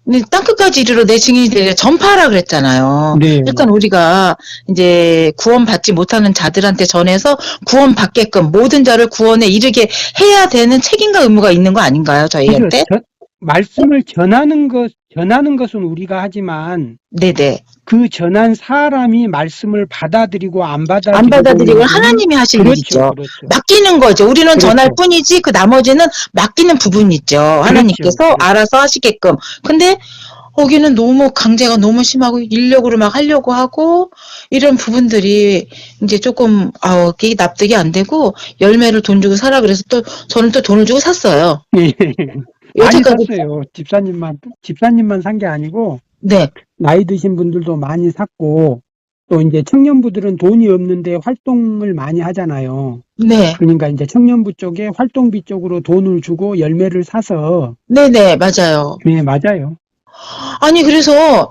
근데 땅끝까지 이르러 내 증인이 되려 전파하라 그랬잖아요. 네. 일단 우리가 이제 구원받지 못하는 자들한테 전해서 구원받게끔 모든 자를 구원에 이르게 해야 되는 책임과 의무가 있는 거 아닌가요, 저희한테? 말씀을 전하는 것은 우리가 하지만, 네네. 그 전한 사람이 말씀을 받아들이고 안 안 받아들이고 받아들이고 있는 하나님이 하실 그렇죠, 일이죠. 그렇죠. 맡기는 거죠. 우리는 그렇죠. 전할 뿐이지 그 나머지는 맡기는 부분이 있죠. 하나님께서 그렇죠. 알아서 하시게끔. 근데 거기는 너무 강제가 너무 심하고 인력으로 막 하려고 하고 이런 부분들이 이제 조금 이게 납득이 안 되고 열매를 돈 주고 사라 그래서 또 저는 또 돈을 주고 샀어요. 예. 많이 여태까지 샀어요. 집사님만 산 게 아니고, 네. 나이 드신 분들도 많이 샀고, 또 이제 청년부들은 돈이 없는데 활동을 많이 하잖아요. 네. 그러니까 이제 청년부 쪽에 활동비 쪽으로 돈을 주고 열매를 사서, 네네, 맞아요. 네, 맞아요. 아니, 그래서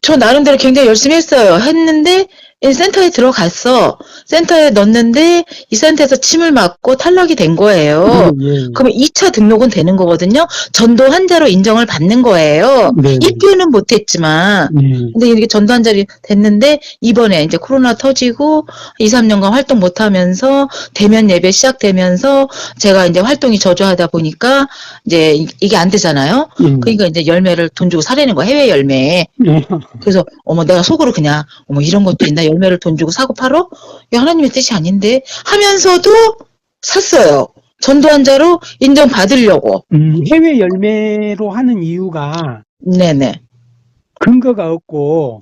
저 나름대로 굉장히 열심히 했어요. 했는데 이 센터에 들어갔어. 센터에 넣었는데 이 센터에서 침을 맞고 탈락이 된 거예요. 예. 그러면 2차 등록은 되는 거거든요. 전도 환자로 인정을 받는 거예요. 네. 입교는 못했지만 네. 근데 이렇게 전도 환자로 됐는데 이번에 이제 코로나 터지고 2, 3년간 활동 못하면서 대면 예배 시작되면서 제가 이제 활동이 저조하다 보니까 이제 이게 안 되잖아요. 그러니까 이제 열매를 돈 주고 사려는 거야. 해외 열매. 예. 그래서 어머 내가 속으로 그냥 어머 이런 것도 있나 열매를 돈 주고 사고 팔어? 이게 하나님의 뜻이 아닌데 하면서도 샀어요. 전도 환자로 인정받으려고. 해외 열매로 하는 이유가 네네. 근거가 없고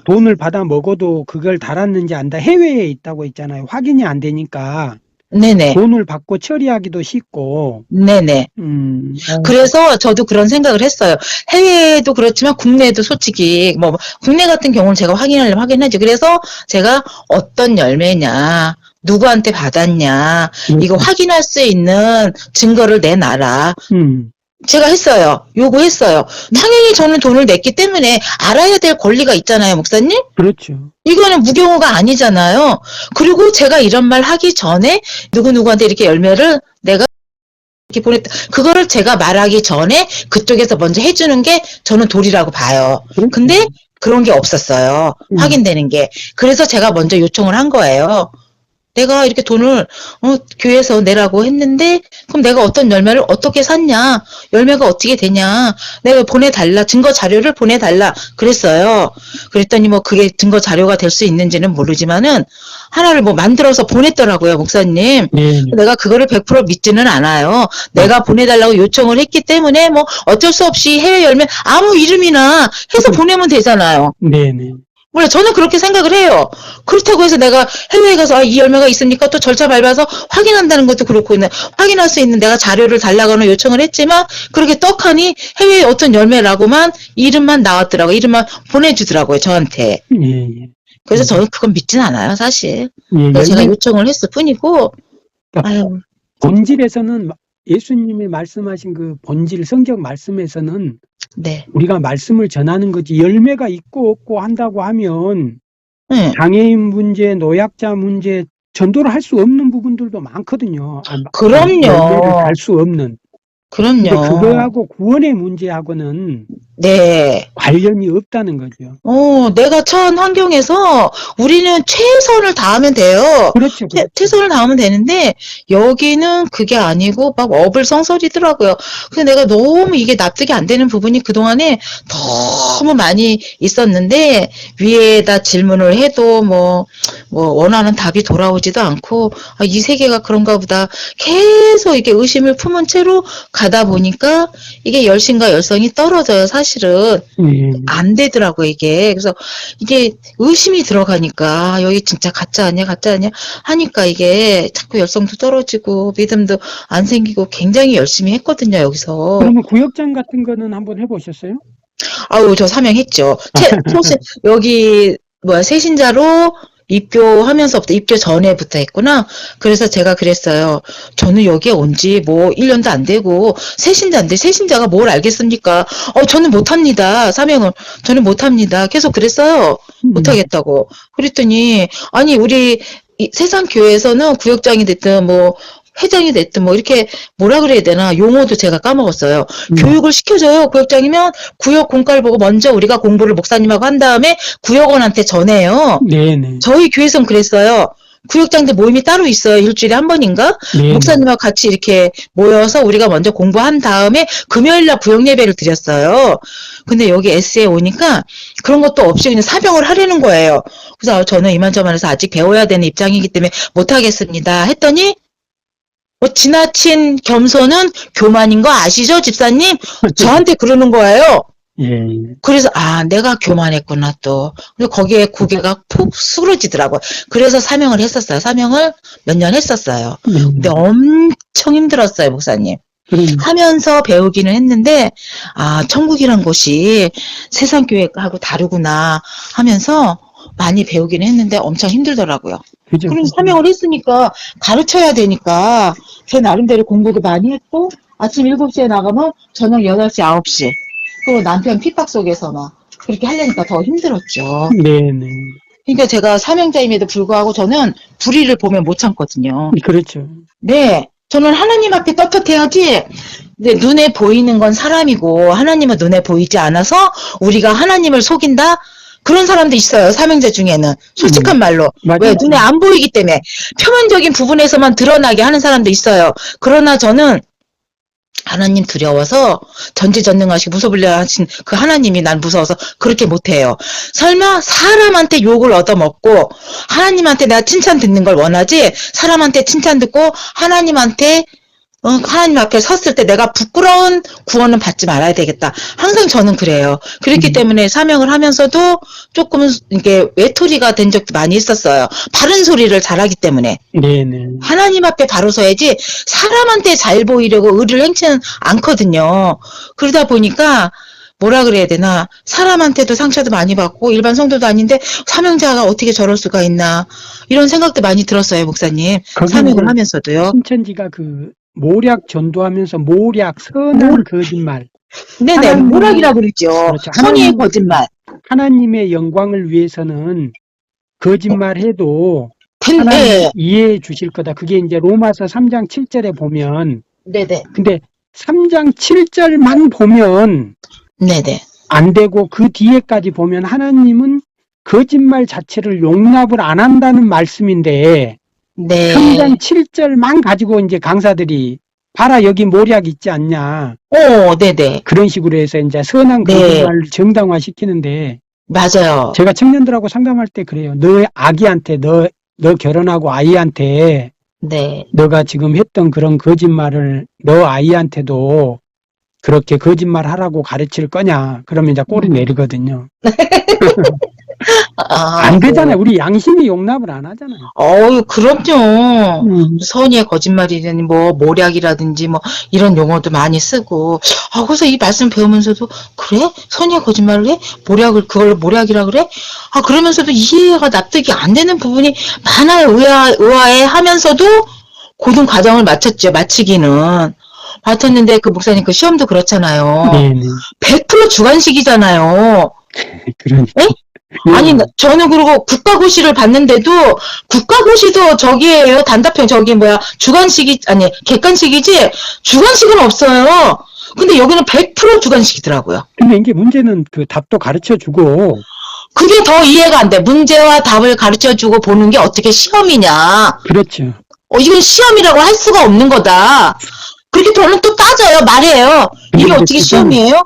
돈을 받아 먹어도 그걸 달았는지 안다. 해외에 있다고 했잖아요. 확인이 안 되니까 네네. 돈을 받고 처리하기도 쉽고. 네네. 그래서 저도 그런 생각을 했어요. 해외도 그렇지만 국내에도 솔직히 뭐 국내 같은 경우는 제가 확인하려면 확인하죠. 그래서 제가 어떤 열매냐, 누구한테 받았냐, 이거 확인할 수 있는 증거를 내놔라. 제가 했어요. 요구했어요. 당연히 저는 돈을 냈기 때문에 알아야 될 권리가 있잖아요, 목사님? 그렇죠. 이거는 무경우가 아니잖아요. 그리고 제가 이런 말 하기 전에 누구누구한테 이렇게 열매를 내가 이렇게 보냈다. 그거를 제가 말하기 전에 그쪽에서 먼저 해주는 게 저는 도리라고 봐요. 근데 그런 게 없었어요. 확인되는 게. 그래서 제가 먼저 요청을 한 거예요. 내가 이렇게 돈을 교회에서 내라고 했는데 그럼 내가 어떤 열매를 어떻게 샀냐, 열매가 어떻게 되냐, 내가 보내달라, 증거 자료를 보내달라 그랬어요. 그랬더니 뭐 그게 증거 자료가 될 수 있는지는 모르지만은 하나를 뭐 만들어서 보냈더라고요, 목사님. 내가 그거를 100% 믿지는 않아요. 내가 보내달라고 요청을 했기 때문에 뭐 어쩔 수 없이 해외 열매 아무 이름이나 해서 보내면 되잖아요. 네네. 몰라, 저는 그렇게 생각을 해요. 그렇다고 해서 내가 해외에 가서 이 열매가 있으니까 또 절차 밟아서 확인한다는 것도 그렇고, 확인할 수 있는 내가 자료를 달라고는 요청을 했지만 그렇게 떡하니 해외에 어떤 열매라고만 이름만 나왔더라고요. 이름만 보내주더라고요, 저한테. 그래서 저는 그건 믿진 않아요, 사실. 그래서 제가 요청을 했을 뿐이고. 아유. 본질에서는 예수님이 말씀하신 그 본질 성경 말씀에서는 네. 우리가 말씀을 전하는 거지 열매가 있고 없고 한다고 하면 네. 장애인 문제, 노약자 문제 전도를 할 수 없는 부분들도 많거든요. 그럼요. 열매를 달 수 없는. 그럼요. 근데 그거하고 구원의 문제하고는 네. 관련이 없다는 거죠. 내가 처한 환경에서 우리는 최선을 다하면 돼요. 그렇죠. 최선을 다하면 되는데 여기는 그게 아니고 막 어불성설이더라고요. 근데 내가 너무 이게 납득이 안 되는 부분이 그동안에 너무 많이 있었는데 위에다 질문을 해도 뭐 원하는 답이 돌아오지도 않고 이 세계가 그런가 보다 계속 이렇게 의심을 품은 채로 가다 보니까 이게 열심과 열성이 떨어져요, 사실은. 안 되더라고요, 이게. 그래서 이게 의심이 들어가니까 여기 진짜 가짜 아니야 하니까 이게 자꾸 열성도 떨어지고 믿음도 안 생기고 굉장히 열심히 했거든요, 여기서. 그러면 구역장 같은 거는 한번 해보셨어요? 아우, 저 사명했죠. 여기 새신자로 입교하면서부터, 입교 전에부터 했구나. 그래서 제가 그랬어요. 저는 여기에 온 지 뭐 1년도 안 되고, 새신자인데, 새신자가 뭘 알겠습니까? 저는 못합니다. 사명을. 저는 못합니다. 계속 그랬어요. 못하겠다고. 그랬더니, 아니, 우리 세상 교회에서는 구역장이 됐든, 뭐, 회장이 됐든 뭐 이렇게 뭐라 그래야 되나 용어도 제가 까먹었어요. 교육을 시켜줘요. 구역장이면 구역 공과를 보고 먼저 우리가 공부를 목사님하고 한 다음에 구역원한테 전해요. 네네. 저희 교회에선 그랬어요. 구역장들 모임이 따로 있어요. 일주일에 한 번인가? 네네. 목사님하고 같이 이렇게 모여서 우리가 먼저 공부한 다음에 금요일날 구역 예배를 드렸어요. 근데 여기 S에 오니까 그런 것도 없이 그냥 사명을 하려는 거예요. 그래서 저는 이만저만해서 아직 배워야 되는 입장이기 때문에 못하겠습니다. 했더니 지나친 겸손은 교만인 거 아시죠, 집사님? 저한테 그러는 거예요. 예. 그래서, 내가 교만했구나, 또. 그래서 거기에 고개가 푹 숙여지더라고요. 그래서 사명을 했었어요. 사명을 몇 년 했었어요. 근데 엄청 힘들었어요, 목사님. 하면서 배우기는 했는데, 천국이란 곳이 세상 교회하고 다르구나 하면서 많이 배우기는 했는데 엄청 힘들더라고요. 그죠. 그럼 사명을 했으니까 가르쳐야 되니까 제 나름대로 공부도 많이 했고 아침 7시에 나가면 저녁 8시, 9시 또 남편 핍박 속에서 막 그렇게 하려니까 더 힘들었죠. 네네. 그러니까 제가 사명자임에도 불구하고 저는 불의를 보면 못 참거든요. 그렇죠. 네. 저는 하나님 앞에 떳떳해야지. 근데 눈에 보이는 건 사람이고 하나님은 눈에 보이지 않아서 우리가 하나님을 속인다? 그런 사람도 있어요. 사명자 중에는. 솔직한 말로. 맞아요. 왜? 눈에 안 보이기 때문에. 표면적인 부분에서만 드러나게 하는 사람도 있어요. 그러나 저는 하나님 두려워서 전지전능하시고 무서불려 하신 그 하나님이 난 무서워서 그렇게 못해요. 설마 사람한테 욕을 얻어먹고 하나님한테 내가 칭찬 듣는 걸 원하지 사람한테 칭찬 듣고 하나님한테 하나님 앞에 섰을 때 내가 부끄러운 구원은 받지 말아야 되겠다. 항상 저는 그래요. 그렇기 때문에 사명을 하면서도 조금은 이게 외톨이가 된 적도 많이 있었어요. 바른 소리를 잘하기 때문에. 네네. 하나님 앞에 바로 서야지 사람한테 잘 보이려고 의를 행치는 않거든요. 그러다 보니까 뭐라 그래야 되나 사람한테도 상처도 많이 받고 일반 성도도 아닌데 사명자가 어떻게 저럴 수가 있나 이런 생각도 많이 들었어요. 목사님. 사명을 하면서도요. 신천지가 모략 전도하면서 모략, 선한 거짓말. 네네, 모략이라고 그러죠. 그렇죠. 선의의 거짓말. 하나님의 영광을 위해서는 거짓말해도 하나님 네. 이해해 주실 거다. 그게 이제 로마서 3장 7절에 보면. 네네. 근데 3장 7절만 보면 네네. 안 되고 그 뒤에까지 보면 하나님은 거짓말 자체를 용납을 안 한다는 말씀인데 네. 3장 7절만 가지고 이제 강사들이 봐라 여기 모략 있지 않냐. 네네. 그런 식으로 해서 이제 선한 거짓말을 정당화시키는데 맞아요. 제가 청년들하고 상담할 때 그래요. 너 아기한테 너 결혼하고 아이한테 네. 너가 지금 했던 그런 거짓말을 너 아이한테도 그렇게 거짓말 하라고 가르칠 거냐. 그러면 이제 꼴이 내리거든요. 안 되잖아요. 우리 양심이 용납을 안 하잖아요. 그럼요. 선의의 거짓말이라니, 뭐, 모략이라든지, 뭐, 이런 용어도 많이 쓰고. 그래서 이 말씀 배우면서도, 그래? 선의의 거짓말을 해? 그걸 모략이라 그래? 그러면서도 이해가 납득이 안 되는 부분이 많아요. 의아해 하면서도 고등 과정을 마치기는. 맡았는데 그 목사님 그 시험도 그렇잖아요. 네네. 100% 주관식이잖아요. 그러니까. 네? 아니, 저는 그리고 국가고시를 봤는데도, 국가고시도 저기에요. 단답형 주관식이, 아니, 객관식이지, 주관식은 없어요. 근데 여기는 100% 주관식이더라고요. 근데 이게 문제는 그 답도 가르쳐 주고. 그게 더 이해가 안 돼. 문제와 답을 가르쳐 주고 보는 게 어떻게 시험이냐. 그렇죠. 이건 시험이라고 할 수가 없는 거다. 그렇게 저는 또 따져요. 말해요. 이게 어떻게 시험이에요?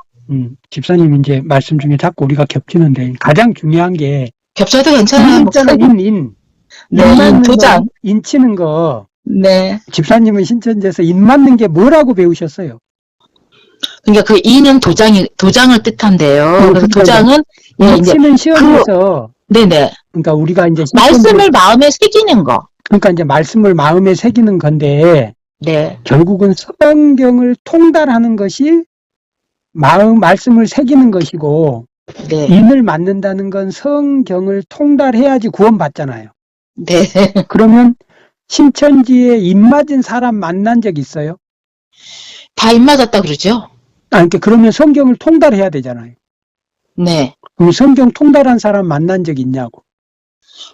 집사님 이제 말씀 중에 자꾸 우리가 겹치는데 가장 중요한 게 겹쳐도 괜찮아요. 인 네, 도장. 인 치는 거. 네. 집사님은 신천지에서 인 맞는 게 뭐라고 배우셨어요? 그러니까 그 인은 도장을 뜻한대요. 그래서 도장은 인 치는 시험에서 네네. 그러니까 우리가 이제 말씀을 마음에 새기는 거. 그러니까 이제 말씀을 마음에 새기는 건데 네. 결국은 성경을 통달하는 것이 말씀을 새기는 것이고 네. 인을 맞는다는 건 성경을 통달해야지 구원받잖아요. 네. 그러면 신천지에 입 맞은 사람 만난 적 있어요? 다 입맞았다 그러죠? 그러니까 그러면 성경을 통달해야 되잖아요. 네. 그럼 성경 통달한 사람 만난 적 있냐고.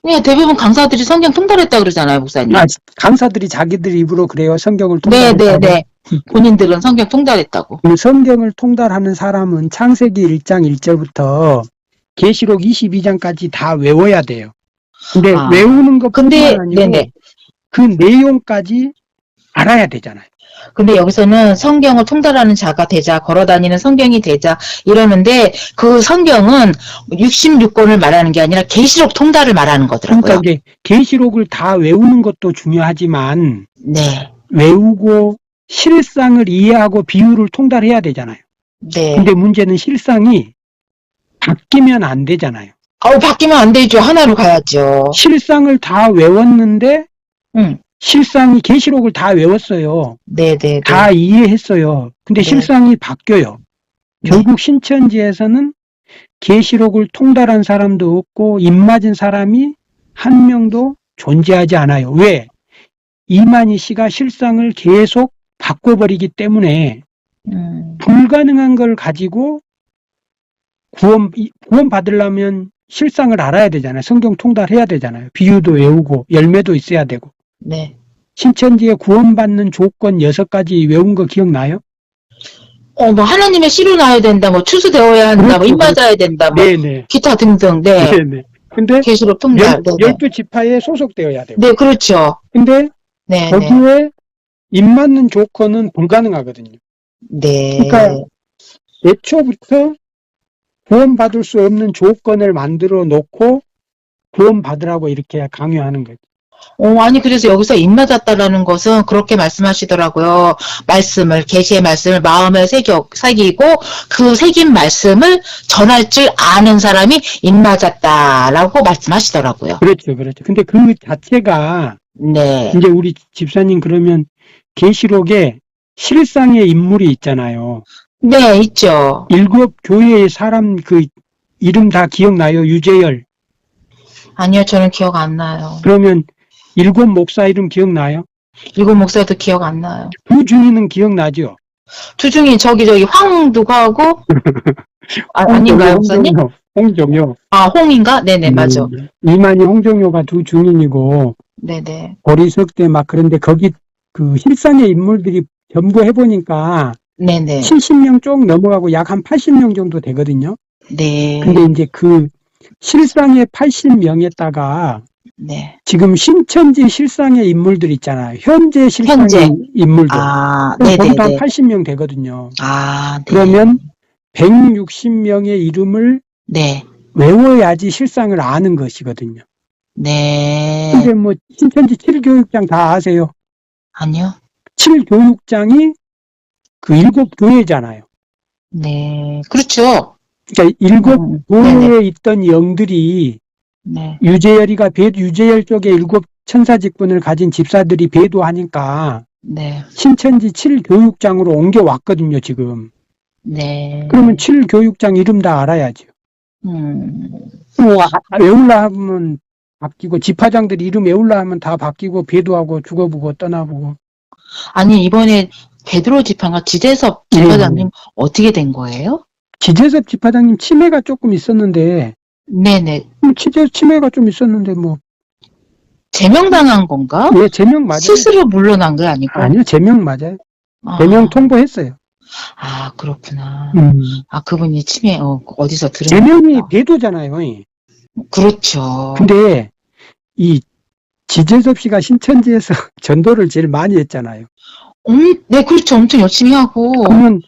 그냥 대부분 강사들이 성경 통달했다 그러잖아요, 목사님. 강사들이 자기들 입으로 그래요. 성경을 네, 통달했다고. 네, 네. 본인들은 성경 통달했다고. 성경을 통달하는 사람은 창세기 1장 1절부터 계시록 22장까지 다 외워야 돼요. 근데 외우는 것뿐만 근데, 아니고 네네. 그 내용까지 알아야 되잖아요. 근데 여기서는 성경을 통달하는 자가 되자, 걸어다니는 성경이 되자 이러는데 그 성경은 66권을 말하는 게 아니라 계시록 통달을 말하는 거더라고요. 그러니까 이제 계시록을 다 외우는 것도 중요하지만 네. 외우고 실상을 이해하고 비유를 통달해야 되잖아요. 네. 근데 문제는 실상이 바뀌면 안 되잖아요. 바뀌면 안 되죠. 하나로 가야죠. 실상을 다 외웠는데 실상이 계시록을 다 외웠어요. 네네. 다 이해했어요. 근데 네. 실상이 바뀌어요. 네. 결국 신천지에서는 계시록을 통달한 사람도 없고 입맞은 사람이 한 명도 존재하지 않아요. 왜? 이만희 씨가 실상을 계속 바꿔버리기 때문에 불가능한 걸 가지고 구원 받으려면 실상을 알아야 되잖아요. 성경 통달해야 되잖아요. 비유도 외우고 열매도 있어야 되고. 네. 신천지에 구원받는 조건 6가지 외운 거 기억나요? 뭐 하나님의 씨로 나야 된다, 뭐 추수되어야 한다, 그렇죠, 뭐 입맞아야 된다, 뭐 네네. 기타 등등. 네. 네네. 근데 계시록 통달. 12지파에 소속되어야 되고. 네, 그렇죠. 근데 네, 거기에 입 맞는 조건은 불가능하거든요. 네. 그러니까 애초부터 구원받을 수 없는 조건을 만들어 놓고 구원받으라고 이렇게 강요하는 거죠. 아니, 그래서 여기서 입맞았다라는 것은 그렇게 말씀하시더라고요. 계시의 말씀을 마음에 새기고, 그 새긴 말씀을 전할 줄 아는 사람이 입맞았다라고 말씀하시더라고요. 그렇죠, 그렇죠. 근데 그 자체가, 네. 이제 우리 집사님 그러면 계시록에 실상의 인물이 있잖아요. 네, 있죠. 7교회의 사람 그 이름 다 기억나요? 유재열. 아니요, 저는 기억 안 나요. 그러면 7 목사 이름 기억나요? 7 목사도 기억 안 나요. 두 중이는 기억나죠? 두 중에 저기 황 누가 하고? 아닌가요, 목사님? 홍종효. 홍인가? 네네, 맞아. 이만희 홍종효가 두 중인이고, 네네. 보리석대 막 그런데 거기 그 실상의 인물들이 전부 해보니까 네네. 70명 쪽 넘어가고 약 한 80명 정도 되거든요. 네. 근데 이제 그 실상의 80명에다가 네. 지금 신천지 실상의 인물들 있잖아요. 현재 실상의 인물들. 네네네. 거기도 한 80명 되거든요. 네. 그러면 160명의 이름을 네. 외워야지 실상을 아는 것이거든요. 네. 근데 뭐 신천지 7교육장 다 아세요? 아니요. 7교육장이 그 7교회잖아요. 네. 그렇죠. 그러니까 7교회에 있던 영들이 네. 유재열 쪽에 7 천사직분을 가진 집사들이 배도하니까 네. 신천지 7교육장으로 옮겨왔거든요, 지금. 네. 그러면 7교육장 이름 다 알아야죠. 외울라 하면 바뀌고, 집화장들 이름 외울라 하면 다 바뀌고, 배도하고, 죽어보고, 떠나보고. 아니, 이번에 베드로 집화가 지대섭 집화장님 어떻게 된 거예요? 지대섭 집화장님 치매가 조금 있었는데, 네네. 치매가 좀 있었는데, 제명당한 건가? 네, 제명 맞아요. 스스로 물러난 게 아니고? 아니요, 제명 맞아요. 제명 통보했어요. 그렇구나. 그분이 치매, 어디서 들은 제명이 배도잖아요. 그렇죠. 근데, 이 지재섭 씨가 신천지에서 전도를 제일 많이 했잖아요. 네, 그렇죠. 엄청 열심히 하고. 그러면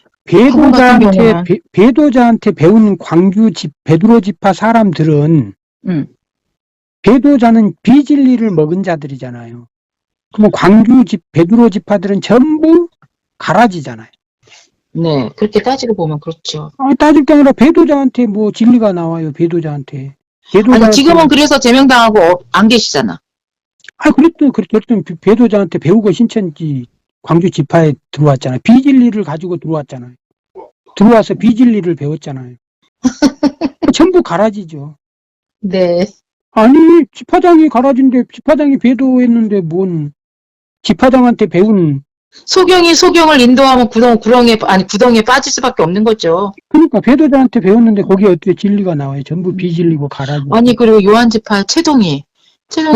배도자한테 배운 베드로 지파 사람들은 배도자는 비진리를 먹은 자들이잖아요. 그러면 베드로 지파들은 전부 가라지잖아요. 네, 그렇게 따지고 보면 그렇죠. 따질 게 아니라 배도자한테 뭐 진리가 나와요. 배도자한테. 아니, 지금은 그래서 제명당하고 안 계시잖아. 그랬더니 배도자한테 배우고 신천지 광주 지파에 들어왔잖아요. 비진리를 가지고 들어왔잖아요. 들어와서 비진리를 배웠잖아요. 전부 가라지죠. 네. 아니, 지파장이 가라진데, 지파장이 배도했는데, 지파장한테 배운, 소경을 인도하면 구덩이에 빠질 수밖에 없는 거죠. 그러니까 배도자한테 배웠는데, 거기에 어떻게 진리가 나와요? 전부 비진리고 가라지. 아니, 그리고 요한지파 최동희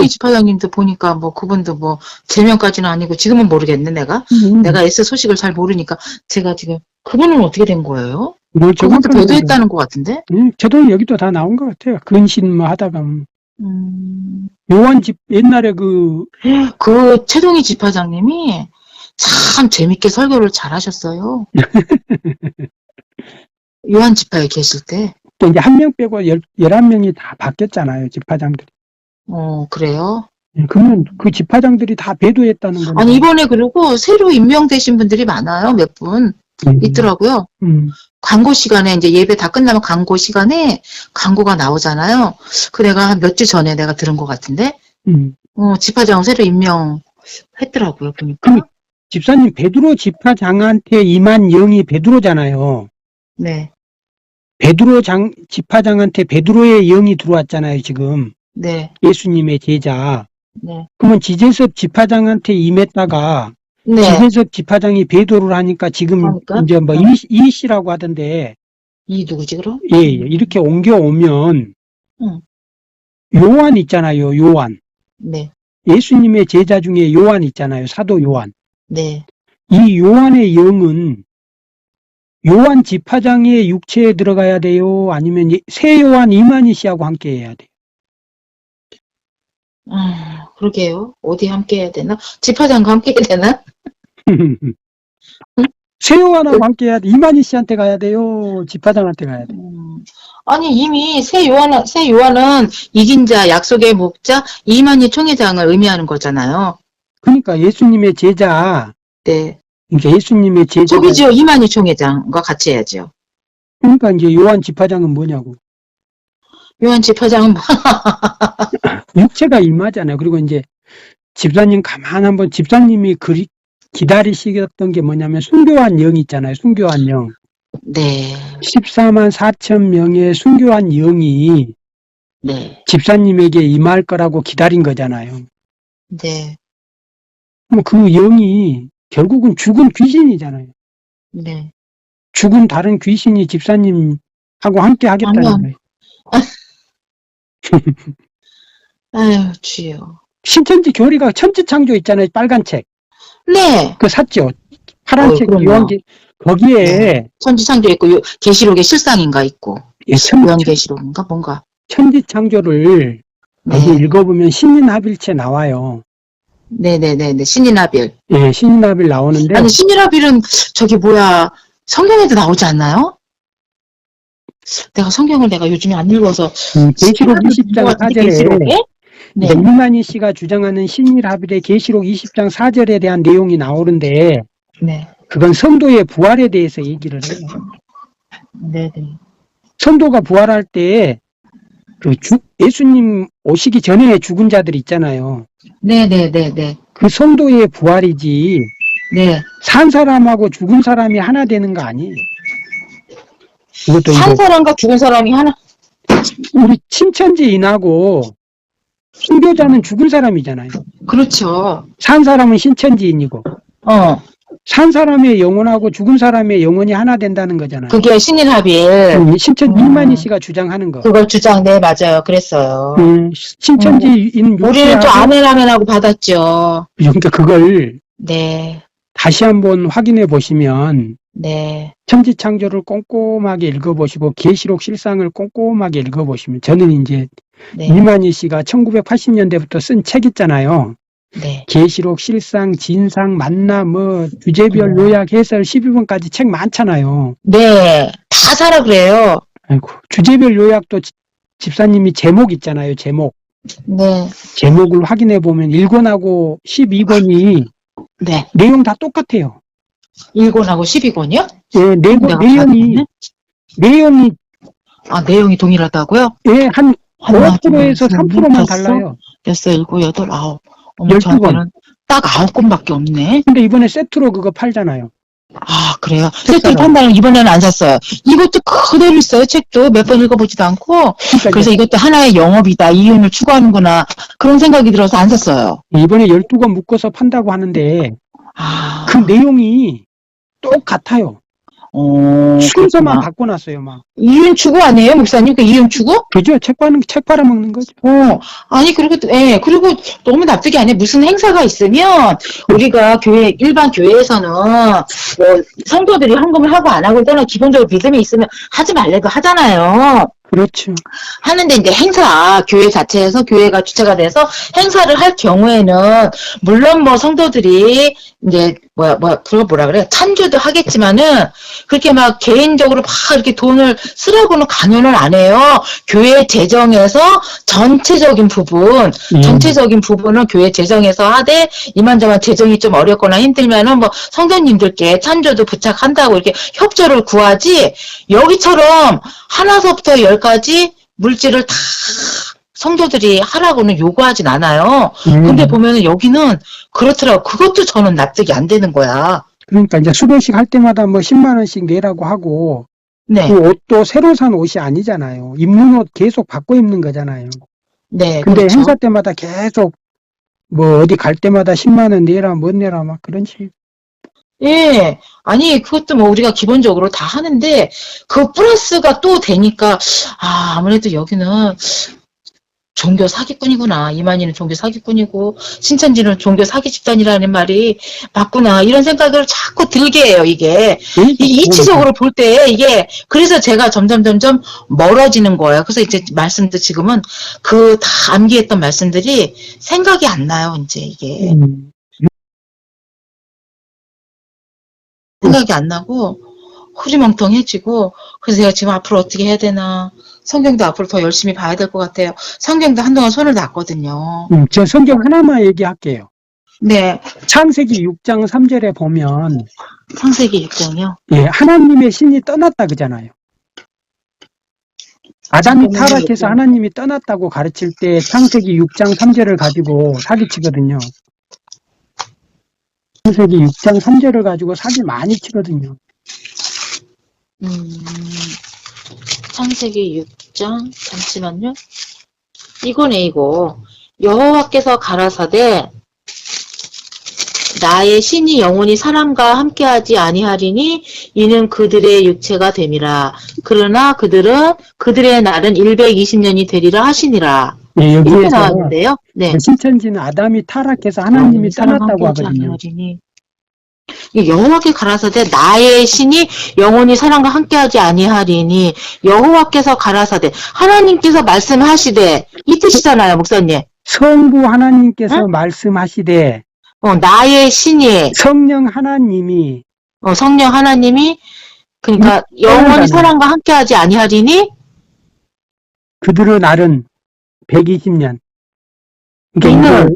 지파장님도 보니까 뭐 그분도 뭐 제명까지는 아니고 지금은 모르겠네, 내가. 내가 S 소식을 잘 모르니까 제가 지금 그분은 어떻게 된 거예요? 뭘 그분도 정확하게 배도했다는 것 같은데? 저도 여기도 다 나온 것 같아요. 근신 뭐 하다가. 옛날에 그 최동희 지파장님이 참 재밌게 설교를 잘 하셨어요. 요한지파에 계실 때. 또 이제 한 명 빼고 11명이 다 바뀌었잖아요, 지파장들이. 그래요? 그러면 그 지파장들이 다 배도했다는 건데. 아니, 이번에 그리고 새로 임명되신 분들이 많아요. 몇 분 있더라고요. 광고 시간에 이제 예배 다 끝나면 광고 시간에 광고가 나오잖아요. 그 내가 한 몇 주 전에 내가 들은 것 같은데, 지파장 새로 임명했더라고요. 보니까. 집사님 베드로 지파장한테 임한 영이 베드로잖아요. 네, 지파장한테 베드로의 영이 들어왔잖아요, 지금. 네, 예수님의 제자. 네, 그러면 지제섭 지파장한테 임했다가 네. 지제섭 지파장이 배도를 하니까 지금 그러니까? 이제 뭐 이씨라고 하던데, 이 누구지 그럼? 예, 이렇게 옮겨오면 응. 요한 있잖아요, 요한. 네, 예수님의 제자 중에 요한 있잖아요, 사도 요한. 네. 이 요한의 영은 요한 지파장의 육체에 들어가야 돼요? 아니면 새 요한 이만희 씨하고 함께 해야 돼요? 그러게요. 어디 함께 해야 되나? 지파장과 함께 해야 되나? 새 요한하고 함께 해야 돼. 이만희 씨한테 가야 돼요? 지파장한테 가야 돼요? 아니, 이미 새 요한은 이긴 자, 약속의 목자, 이만희 총회장을 의미하는 거잖아요. 그러니까 예수님의 제자, 네. 그러니까 예수님의 제자. 저기죠. 이만희 총회장과 같이 해야죠. 그러니까 이제 요한 지파장은 뭐냐고. 요한 지파장은 육체가 임하잖아요. 그리고 이제 집사님 가만 한번 집사님이 기다리시던 게 뭐냐면 순교한 영 있잖아요. 순교한 영. 네. 14만 4천 명의 순교한 영이 네. 집사님에게 임할 거라고 기다린 거잖아요. 네. 그 영이 결국은 죽은 귀신이잖아요. 네. 죽은 다른 귀신이 집사님하고 함께 하겠다는 거예요. 아유, 주여. 신천지 교리가 천지창조 있잖아요. 빨간 책. 네. 그거 샀죠. 파란 책, 그럼요. 요한계, 거기에. 네. 천지창조 있고, 계시록의 실상인가 있고. 예, 요한계시록인가 뭔가. 천지창조를 거기 네. 읽어보면 신인하빌체 나와요. 네네네. 신인하빌. 예, 신인하빌 나오는데. 아니, 신인하빌은 저기 뭐야, 성경에도 나오지 않나요? 성경을 요즘에 안 읽어서. 계시록 20장 4절에 네. 이만희 씨가 주장하는 신일하빌의 계시록 20장 4절에 대한 내용이 나오는데, 네. 그건 성도의 부활에 대해서 얘기를 해요. 네네. 성도가 부활할 때 예수님 오시기 전에 죽은 자들 있잖아요. 네네네네. 그 성도의 부활이지. 네. 산 사람하고 죽은 사람이 하나 되는 거 아니에요. 이것도 산 사람과 죽은 사람이 하나. 우리 신천지인하고 순교자는 죽은 사람이잖아요. 그렇죠. 산 사람은 신천지인이고. 산 사람의 영혼하고 죽은 사람의 영혼이 하나 된다는 거잖아요. 그게 신인합일. 신천지 이만희 씨가 주장하는 거. 그걸 네, 맞아요. 그랬어요. 신천지인 우리는 또 아멘하고 받았죠. 그러니까 그걸 네. 다시 한번 확인해 보시면 네. 천지창조를 꼼꼼하게 읽어보시고 계시록 실상을 꼼꼼하게 읽어보시면 저는 이제 네. 이만희 씨가 1980년대부터 쓴 책 있잖아요. 네. 계시록 실상, 진상, 만나, 주제별 요약, 해설 12번까지 책 많잖아요. 네. 다 사라 그래요. 아이고, 주제별 요약도 집사님이 제목 있잖아요. 제목. 네. 제목을 확인해 보면 1권하고 12권이 네. 내용 다 똑같아요. 1권하고 12권이요? 예, 내용이 내용이 동일하다고요? 예, 한 5%에서 3%만 달라요. 6, 7, 8. 어머, 12권. 저한테는 딱 9권밖에 없네. 근데 이번에 세트로 그거 팔잖아요. 아, 그래요? 책 세트를 사러. 판다는 이번에는 안 샀어요. 이것도 그대로 있어요. 책도 몇 번 읽어보지도 않고. 그러니까 그래서 이제 이것도 하나의 영업이다. 이윤을 추구하는구나. 그런 생각이 들어서 안 샀어요. 이번에 12권 묶어서 판다고 하는데 그 아, 내용이 똑같아요. 순서만 그렇구나. 바꿔놨어요, 막. 이윤 추구 아니에요, 목사님? 그 이윤 추구? 그죠? 책 팔아먹는 거죠. 아니, 그리고, 예, 그리고 너무 납득이 안 해. 무슨 행사가 있으면, 우리가 일반 교회에서는, 뭐, 성도들이 헌금을 하고 안 하고 떠나 기본적으로 믿음이 있으면 하지 말래도 하잖아요. 그렇죠. 하는데 이제 교회 자체에서 교회가 주체가 돼서 행사를 할 경우에는 물론 뭐 성도들이 이제 그거 뭐라 그래 찬주도 하겠지만은 그렇게 막 개인적으로 막 이렇게 돈을 쓰라고는 강요는 안 해요. 교회 재정에서 전체적인 부분은 교회 재정에서 하되 이만저만 재정이 좀 어렵거나 힘들면은 뭐 성도님들께 찬조도 부탁한다고 이렇게 협조를 구하지 여기처럼 하나서부터 열까지 물질을 다 성도들이 하라고는 요구하진 않아요. 근데 보면은 여기는 그렇더라고. 그것도 저는 납득이 안 되는 거야. 그러니까 이제 수료식 할 때마다 뭐 10만 원씩 내라고 하고 네, 그 옷도 새로 산 옷이 아니잖아요. 입는 옷 계속 바꿔 입는 거잖아요. 네, 근데 그렇죠. 행사 때마다 계속 뭐 어디 갈 때마다 10만 원 내라 못 내라 막 그런 식. 예, 아니 그것도 뭐 우리가 기본적으로 다 하는데 그 플러스가 또 되니까 아무래도 여기는 종교 사기꾼이구나. 이만희는 종교 사기꾼이고 신천지는 종교 사기 집단이라는 말이 맞구나. 이런 생각을 자꾸 들게 해요. 이게 이치적으로 볼 때 이게 그래서 제가 점점 멀어지는 거예요. 그래서 이제 말씀도 지금은 그 다 암기했던 말씀들이 생각이 안 나요. 이제 이게 생각이 안 나고 흐리멍텅해지고 그래서 제가 지금 앞으로 어떻게 해야 되나. 성경도 앞으로 더 열심히 봐야 될 것 같아요. 성경도 한동안 손을 놨거든요. 저 성경 하나만 얘기할게요. 네. 창세기 6장 3절에 보면 창세기 6장이요? 예, 하나님의 신이 떠났다 그잖아요. 아담이 타락해서 하나님이 떠났다고 가르칠 때 창세기 6장 3절을 가지고 사기치거든요. 창세기 6장 3절을 가지고 사기 많이 치거든요. 창세기 6장 잠시만요. 이거네 이거. 여호와께서 가라사대 나의 신이 영원히 사람과 함께하지 아니하리니 이는 그들의 육체가 됨이라. 그러나 그들의 날은 120년이 되리라 하시니라. 예, 이렇게 여기에서 나왔는데요. 네. 신천지는 아담이 타락해서 하나님이 떠났다고 하거든요. 여호와께 가라사대 나의 신이 영원히 사람과 함께하지 아니하리니 여호와께서 가라사대 하나님께서 말씀하시되 이 뜻이잖아요, 목사님. 성부 하나님께서 말씀하시되 나의 신이 성령 하나님이 성령 하나님이 그러니까 영원히 사람과 함께하지 아니하리니 그들의 날은 120년. 그러니까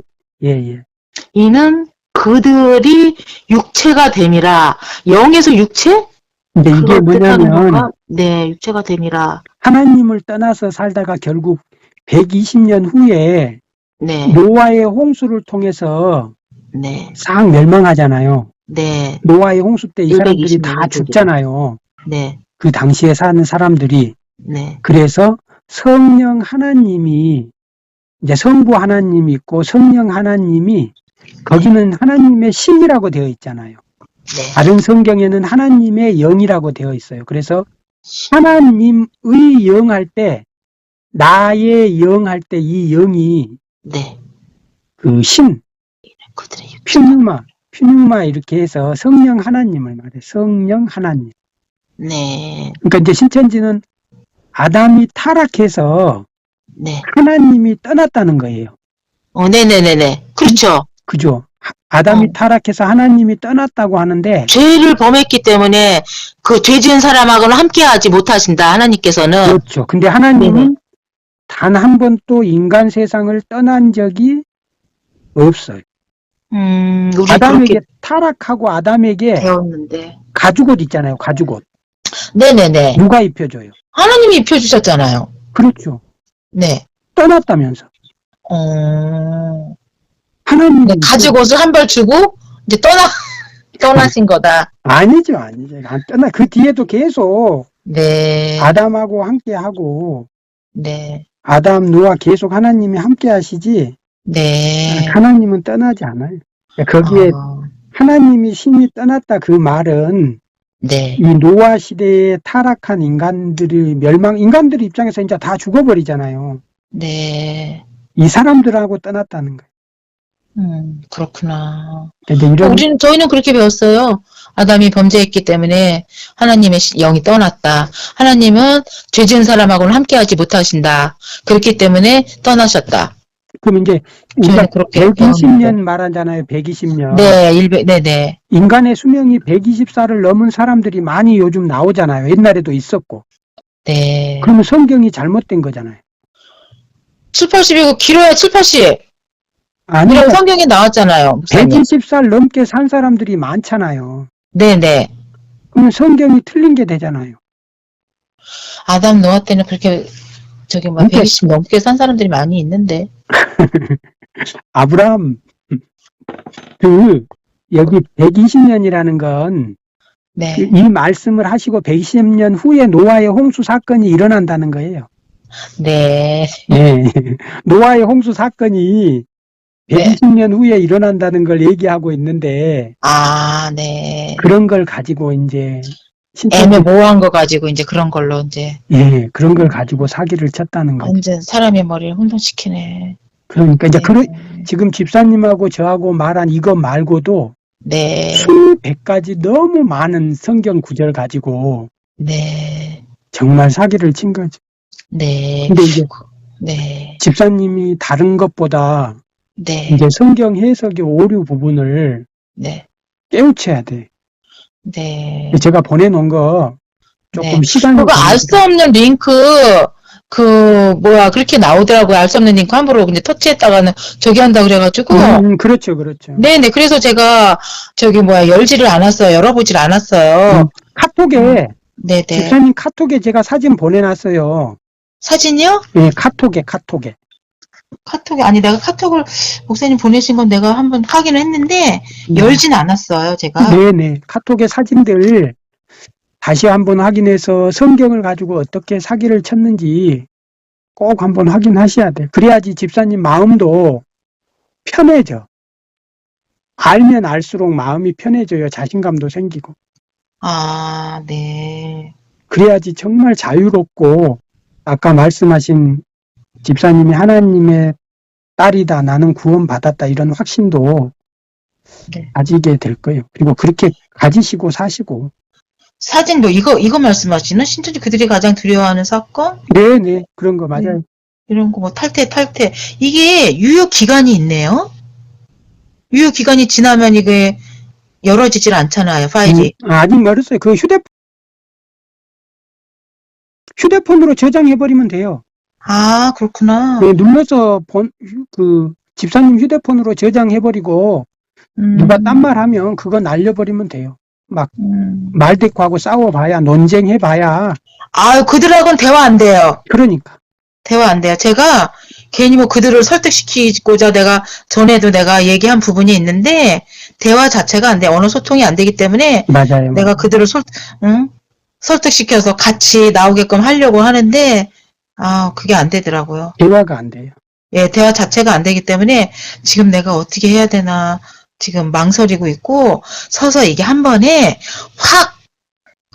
이는 그들이 육체가 됨이라. 영에서 육체? 근데 이게 뭐냐면 네, 육체가 됨이라. 하나님을 떠나서 살다가 결국 120년 후에 네. 노아의 홍수를 통해서 네. 싹 멸망하잖아요. 네. 노아의 홍수 때 이 사람들이 다 죽잖아요. 네. 그 당시에 사는 사람들이. 네. 그래서 성령 하나님이 이제 성부 하나님이 있고 성령 하나님이 거기는 하나님의 신이라고 되어 있잖아요. 네. 다른 성경에는 하나님의 영이라고 되어 있어요. 그래서 하나님의 영 할 때 나의 영 할 때 이 영이 네. 그 신, 퓨뉴마 이렇게 해서 성령 하나님을 말해. 성령 하나님. 네. 그러니까 이제 신천지는 아담이 타락해서 네. 하나님이 떠났다는 거예요. 네네네네. 그렇죠. 그죠. 아담이 타락해서 하나님이 떠났다고 하는데 죄를 범했기 때문에 그 죄 지은 사람하고는 함께하지 못하신다. 하나님께서는. 그렇죠. 근데 하나님은 단 한 번도 인간 세상을 떠난 적이 없어요. 우리 아담에게 타락하고 아담에게 배웠는데. 가죽옷 있잖아요. 가죽옷. 네네네. 누가 입혀줘요? 하나님이 입혀주셨잖아요. 그렇죠. 네. 떠났다면서. 하나님이 가죽옷을 한 벌 주고 이제 떠나신 거다. 아니죠, 아니죠. 안 떠나. 그 뒤에도 계속 네. 아담하고 함께 하고, 네. 아담, 노아 계속 하나님이 함께 하시지, 네. 하나님은 떠나지 않아요. 거기에 어, 하나님이 신이 떠났다 그 말은 네. 이 노아 시대에 타락한 인간들이 인간들 입장에서 이제 다 죽어버리잖아요. 네. 이 사람들하고 떠났다는 거예요. 그렇구나. 이제 이런, 저희는 그렇게 배웠어요. 아담이 범죄했기 때문에 하나님의 영이 떠났다. 하나님은 죄 지은 사람하고는 함께하지 못하신다. 그렇기 때문에 떠나셨다. 그럼 이제 우리가 저희는 그렇게 120년 말하잖아요. 120년. 네, 네네. 인간의 수명이 120살을 넘은 사람들이 많이 요즘 나오잖아요. 옛날에도 있었고. 네. 그러면 성경이 잘못된 거잖아요. 7, 80이고 길어야 7, 80. 아니, 이런 성경에 나왔잖아요. 목사님. 120살 넘게 산 사람들이 많잖아요. 네네. 그러면 성경이 틀린 게 되잖아요. 아담 노아 때는 그렇게 그러니까 120 넘게 산 사람들이 많이 있는데. 아브라함, 여기 120년이라는 건, 네. 이 말씀을 하시고 120년 후에 노아의 홍수 사건이 일어난다는 거예요. 네. 네. 노아의 홍수 사건이 120년 후에 일어난다는 걸 얘기하고 있는데, 아, 네. 그런 걸 가지고 이제, 애매모호한 거 가지고 이제 그런 걸로 이제 예, 그런 걸 가지고 사기를 쳤다는 거죠. 완전 사람의 머리를 혼돈시키네. 그러니까 이제 네. 지금 집사님하고 저하고 말한 이것 말고도 네. 수백 가지 너무 많은 성경 구절 가지고 네. 정말 사기를 친 거죠. 네. 근데 이제 네. 집사님이 다른 것보다 네. 이제 성경 해석의 오류 부분을 네. 깨우쳐야 돼. 네. 제가 보내놓은 거 조금 네. 시간이 그거 알 수 없는 링크 그렇게 나오더라고요. 알 수 없는 링크 함부로 근데 터치했다가는 저기 한다 그래가지고. 그렇죠, 그렇죠. 네네. 그래서 제가 열지를 않았어요. 열어보질 않았어요. 카톡에 네네. 집사님 카톡에 제가 사진 보내놨어요. 사진이요? 네, 카톡에. 카톡이 아니 내가 카톡을 목사님 보내신 건 내가 한번 확인을 했는데 열진 않았어요. 제가. 네네. 카톡의 사진들 다시 한번 확인해서 성경을 가지고 어떻게 사기를 쳤는지 꼭 한번 확인하셔야 돼요. 그래야지 집사님 마음도 편해져. 알면 알수록 마음이 편해져요. 자신감도 생기고. 아, 네. 그래야지 정말 자유롭고 아까 말씀하신 집사님이 하나님의 딸이다, 나는 구원받았다 이런 확신도 네. 가지게 될 거예요. 그리고 그렇게 가지시고 사시고. 사진 이거 말씀하시는 신천지 그들이 가장 두려워하는 사건? 네네. 그런 거 맞아요. 이런 거 탈퇴. 이게 유효 기간이 있네요. 유효 기간이 지나면 이게 열어지질 않잖아요, 파일이. 아직 멀었어요. 그 휴대폰으로 저장해버리면 돼요. 아, 그렇구나. 네, 눌러서 집사님 휴대폰으로 저장해버리고 누가 딴 말 하면 그거 날려버리면 돼요. 막 말대꾸하고 싸워봐야 논쟁해봐야. 아, 그들하고는 대화 안 돼요. 그러니까. 대화 안 돼요. 제가 괜히 그들을 설득시키고자 전에도 내가 얘기한 부분이 있는데 대화 자체가 안 돼. 언어 소통이 안 되기 때문에 맞아요. 내가 그들을 설득시켜서 같이 나오게끔 하려고 하는데 그게 안 되더라고요. 대화가 안 돼요. 예, 대화 자체가 안 되기 때문에 지금 내가 어떻게 해야 되나 지금 망설이고 있고 서서 이게 한 번에 확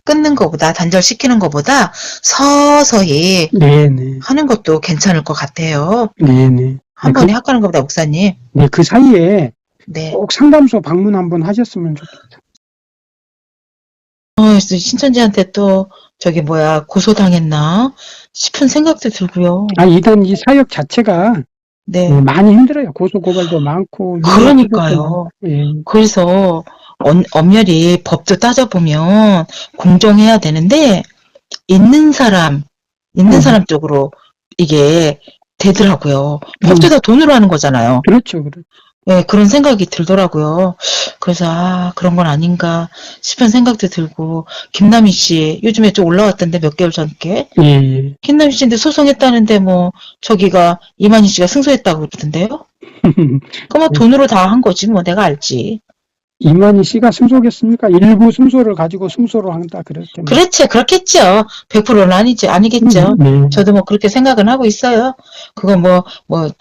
끊는 것보다 단절시키는 것보다 서서히 네네. 하는 것도 괜찮을 것 같아요. 네네. 한 번에 확 가는 것보다 목사님. 네, 그 사이에 네. 꼭 상담소 방문 한번 하셨으면 좋겠어요. 신천지한테 또 고소당했나 싶은 생각도 들고요. 일단 이 사역 자체가 네. 많이 힘들어요. 고소고발도 많고. 그러니까요. 예. 그래서 엄연히 법도 따져보면 공정해야 되는데 있는 사람 쪽으로 이게 되더라고요. 법도 다 돈으로 하는 거잖아요. 그렇죠. 예, 그런 생각이 들더라고요. 그래서 그런 건 아닌가 싶은 생각도 들고 김남희 씨 요즘에 좀 올라왔던데 몇 개월 전께 예. 김남희 씨인데 소송했다는데 저기가 이만희 씨가 승소했다고 그러던데요. 그럼 돈으로 다 한 거지 내가 알지. 이만희 씨가 승소겠습니까? 일부 승소를 가지고 승소를 한다 그랬죠. 그렇지, 그렇겠죠. 100%는 아니겠죠. 네. 저도 뭐 그렇게 생각은 하고 있어요. 그거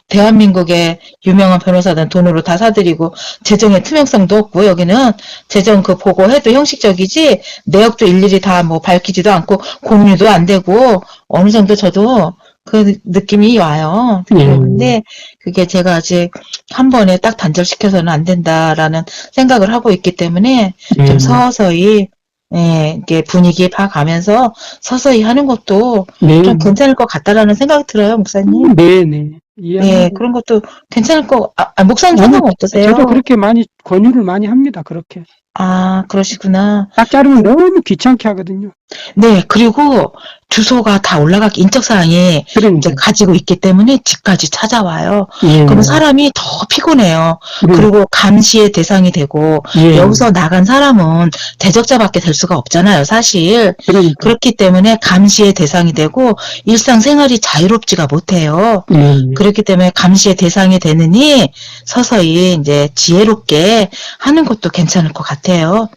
대한민국의 유명한 변호사들 돈으로 다 사들이고, 재정의 투명성도 없고, 여기는 재정 그 보고해도 형식적이지, 내역도 일일이 다 뭐 밝히지도 않고, 공유도 안 되고, 어느 정도 저도 그 느낌이 와요. 근데 그게 제가 아직 한 번에 딱 단절시켜서는 안 된다라는 생각을 하고 있기 때문에, 좀 서서히, 이게 분위기 봐가면서 서서히 하는 것도 네. 좀 괜찮을 것 같다라는 생각이 들어요, 목사님. 네네. 네, 그런 것도 괜찮을 목사님 생각은 어떠세요? 저도 그렇게 많이, 권유를 많이 합니다, 그렇게. 아, 그러시구나. 딱 자르면 너무 귀찮게 하거든요. 네, 그리고 주소가 다 올라가기 인적사항이 이제 가지고 있기 때문에 집까지 찾아와요. 그러면 사람이 더 피곤해요. 그리고 감시의 대상이 되고, 여기서 나간 사람은 대적자밖에 될 수가 없잖아요, 사실. 그렇기 때문에 감시의 대상이 되고, 일상생활이 자유롭지가 못해요. 그렇기 때문에 감시의 대상이 되느니, 서서히 이제 지혜롭게 하는 것도 괜찮을 것 같아요.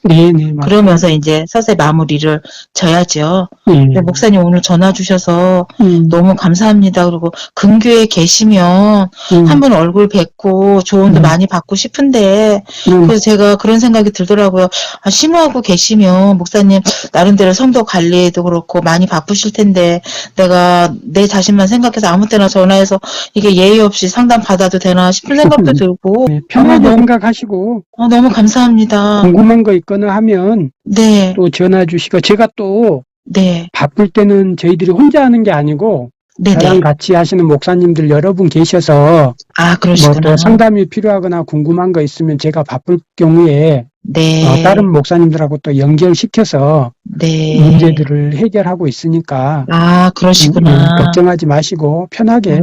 그러면서 이제 서서히 마무리를 져야죠. 네, 목사님 오늘 전화 주셔서 너무 감사합니다. 그리고 근교에 계시면 한번 얼굴 뵙고 조언도 많이 받고 싶은데, 그래서 제가 그런 생각이 들더라고요. 아, 심호하고 계시면 목사님 나름대로 성도 관리도 그렇고 많이 바쁘실 텐데, 내가 내 자신만 생각해서 아무 때나 전화해서 이게 예의 없이 상담 받아도 되나 싶은 생각도 들고. 편하게 생각하시고 너무 감사합니다. 궁금한 거 있거나 하면 네, 또 전화 주시고, 제가 또 네, 바쁠 때는 저희들이 혼자 하는 게 아니고 저랑 네네. 같이 하시는 목사님들 여러분 계셔서 아, 뭐 그러시구나. 또 상담이 필요하거나 궁금한 거 있으면 제가 바쁠 경우에 네, 다른 목사님들하고 또 연결시켜서 네. 문제들을 해결하고 있으니까 아, 그러시구나. 걱정하지 마시고 편하게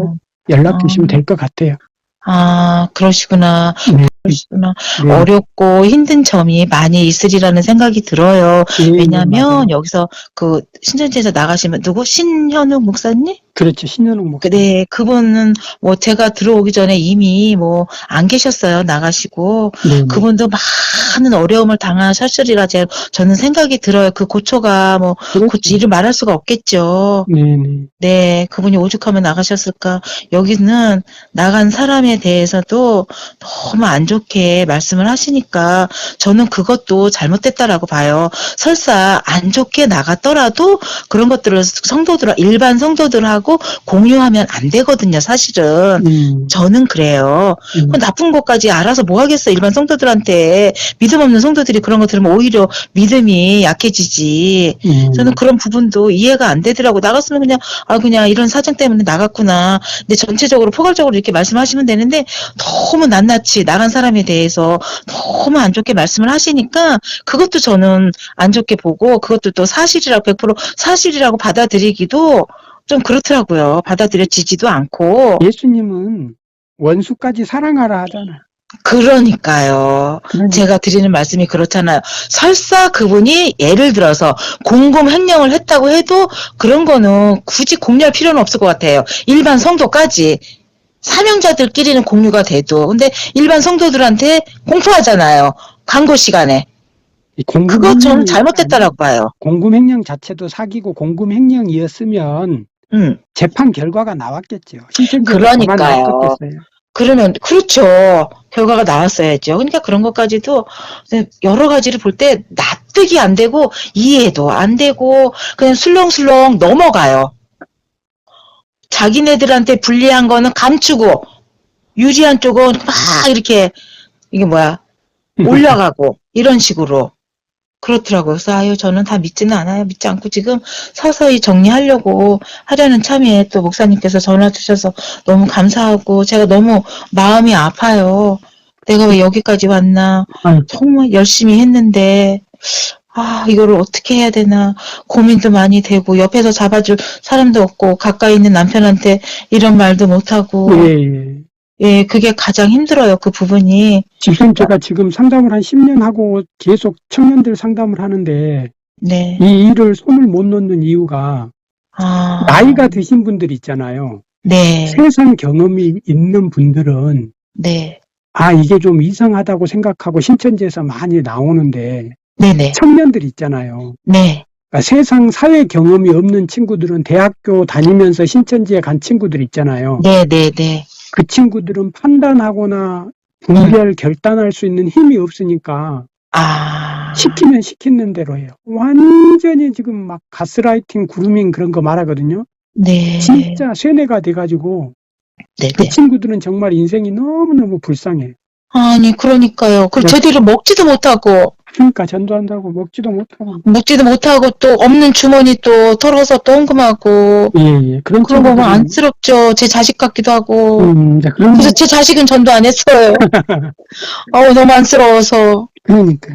연락 주시면 될 것 같아요. 아, 그러시구나. 네. 그러시구나. 네. 어렵고 힘든 점이 많이 있으리라는 생각이 들어요. 왜냐면 맞아요. 여기서 그 신천지에서 나가시면 누구? 신현욱 목사님? 그렇죠. 신현웅 목사님. 네, 그분은 뭐 제가 들어오기 전에 이미 뭐 안 계셨어요. 나가시고. 네. 그분도 많은 어려움을 당하셨으리라 저는 생각이 들어요. 그 고초가 뭐 이를 말할 수가 없겠죠. 네네. 네, 그분이 오죽하면 나가셨을까. 여기는 나간 사람에 대해서도 너무 안 좋게 말씀을 하시니까 저는 그것도 잘못됐다라고 봐요. 설사 안 좋게 나갔더라도 그런 것들을 일반 성도들하고 공유하면 안 되거든요, 사실은. 저는 그래요. 그 나쁜 것까지 알아서 뭐 하겠어, 일반 성도들한테. 믿음 없는 성도들이 그런 거 들으면 오히려 믿음이 약해지지. 저는 그런 부분도 이해가 안 되더라고. 나갔으면 그냥 이런 사정 때문에 나갔구나. 근데 전체적으로 포괄적으로 이렇게 말씀하시면 되는데 너무 낱낱이 나간 사람에 대해서 너무 안 좋게 말씀을 하시니까 그것도 저는 안 좋게 보고 그것도 또 사실이라고 100% 사실이라고 받아들이기도 좀 그렇더라고요. 받아들여지지도 않고. 예수님은 원수까지 사랑하라 하잖아요. 그러니까요. 제가 드리는 말씀이 그렇잖아요. 설사 그분이 예를 들어서 공금 횡령을 했다고 해도 그런 거는 굳이 공유할 필요는 없을 것 같아요. 일반 성도까지. 사명자들끼리는 공유가 돼도. 근데 일반 성도들한테 공포하잖아요. 광고 시간에. 그거 저는 잘못됐다라고 봐요. 공금 횡령 자체도 사기고 공금 횡령이었으면 재판 결과가 나왔겠죠. 그러니까요. 그러면 그렇죠. 결과가 나왔어야죠. 그러니까 그런 것까지도 여러 가지를 볼 때 납득이 안 되고 이해도 안 되고 그냥 술렁술렁 넘어가요. 자기네들한테 불리한 거는 감추고 유리한 쪽은 막 이렇게 이게 올라가고 이런 식으로 그렇더라고요. 그래서 저는 다 믿지는 않아요. 믿지 않고 지금 서서히 정리하려고 하려는 참에 또 목사님께서 전화 주셔서 너무 감사하고 제가 너무 마음이 아파요. 내가 왜 여기까지 왔나. 정말 열심히 했는데 이거를 어떻게 해야 되나 고민도 많이 되고 옆에서 잡아줄 사람도 없고 가까이 있는 남편한테 이런 말도 못하고 예, 그게 가장 힘들어요. 그 부분이. 제가 지금 상담을 한 10년 하고 계속 청년들 상담을 하는데 네. 이 일을 손을 못 놓는 이유가 나이가 드신 분들 있잖아요. 네. 세상 경험이 있는 분들은 네. 이게 좀 이상하다고 생각하고 신천지에서 많이 나오는데, 네네. 청년들 있잖아요. 네. 그러니까 세상 사회 경험이 없는 친구들은 대학교 다니면서 신천지에 간 친구들 있잖아요. 네네네. 그 친구들은 판단하거나 분별, 결단할 수 있는 힘이 없으니까 시키면 시키는 대로 해요. 완전히 지금 막 가스라이팅, 그루밍 그런 거 말하거든요. 네. 진짜 쇠뇌가 돼가지고 그 네네. 친구들은 정말 인생이 너무너무 불쌍해. 아니, 그러니까요. 그걸 네. 제대로 먹지도 못하고, 그러니까 전도한다고 먹지도 못하고. 또 없는 주머니 또 털어서 또 헌금하고, 예. 그런 그런 거 보면 친구들은, 안쓰럽죠. 제 자식 같기도 하고. 이제 그런, 그래서 제 자식은 전도 안 했어요. 너무 안쓰러워서. 그러니까.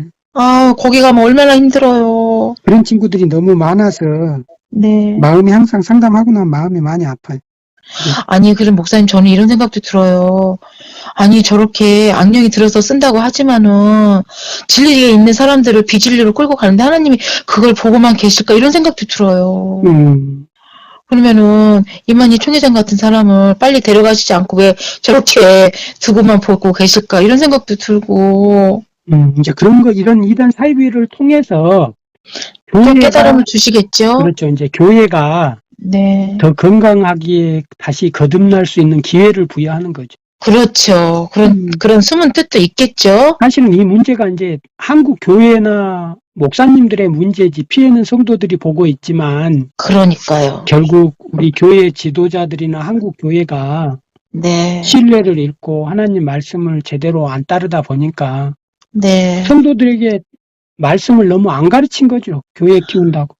거기 가면 얼마나 힘들어요. 그런 친구들이 너무 많아서 네. 마음이 항상 상담하고 나면 마음이 많이 아파요. 아니, 그럼 목사님, 저는 이런 생각도 들어요. 아니, 저렇게 악령이 들어서 쓴다고 하지만은, 진리에 있는 사람들을 비진리로 끌고 가는데 하나님이 그걸 보고만 계실까? 이런 생각도 들어요. 그러면은, 이만희 총회장 같은 사람을 빨리 데려가시지 않고 왜 저렇게 두고만 보고 계실까? 이런 생각도 들고, 이제 그런 거, 이런 이단 사이비를 통해서 또 교회가, 깨달음을 주시겠죠? 그렇죠. 이제 교회가 네. 더 건강하게 다시 거듭날 수 있는 기회를 부여하는 거죠. 그렇죠. 그런 숨은 뜻도 있겠죠? 사실은 이 문제가 이제 한국 교회나 목사님들의 문제지 피해는 성도들이 보고 있지만 그러니까요. 결국 우리 교회 지도자들이나 한국 교회가 네. 신뢰를 잃고 하나님 말씀을 제대로 안 따르다 보니까 네. 성도들에게 말씀을 너무 안 가르친 거죠. 교회 키운다고.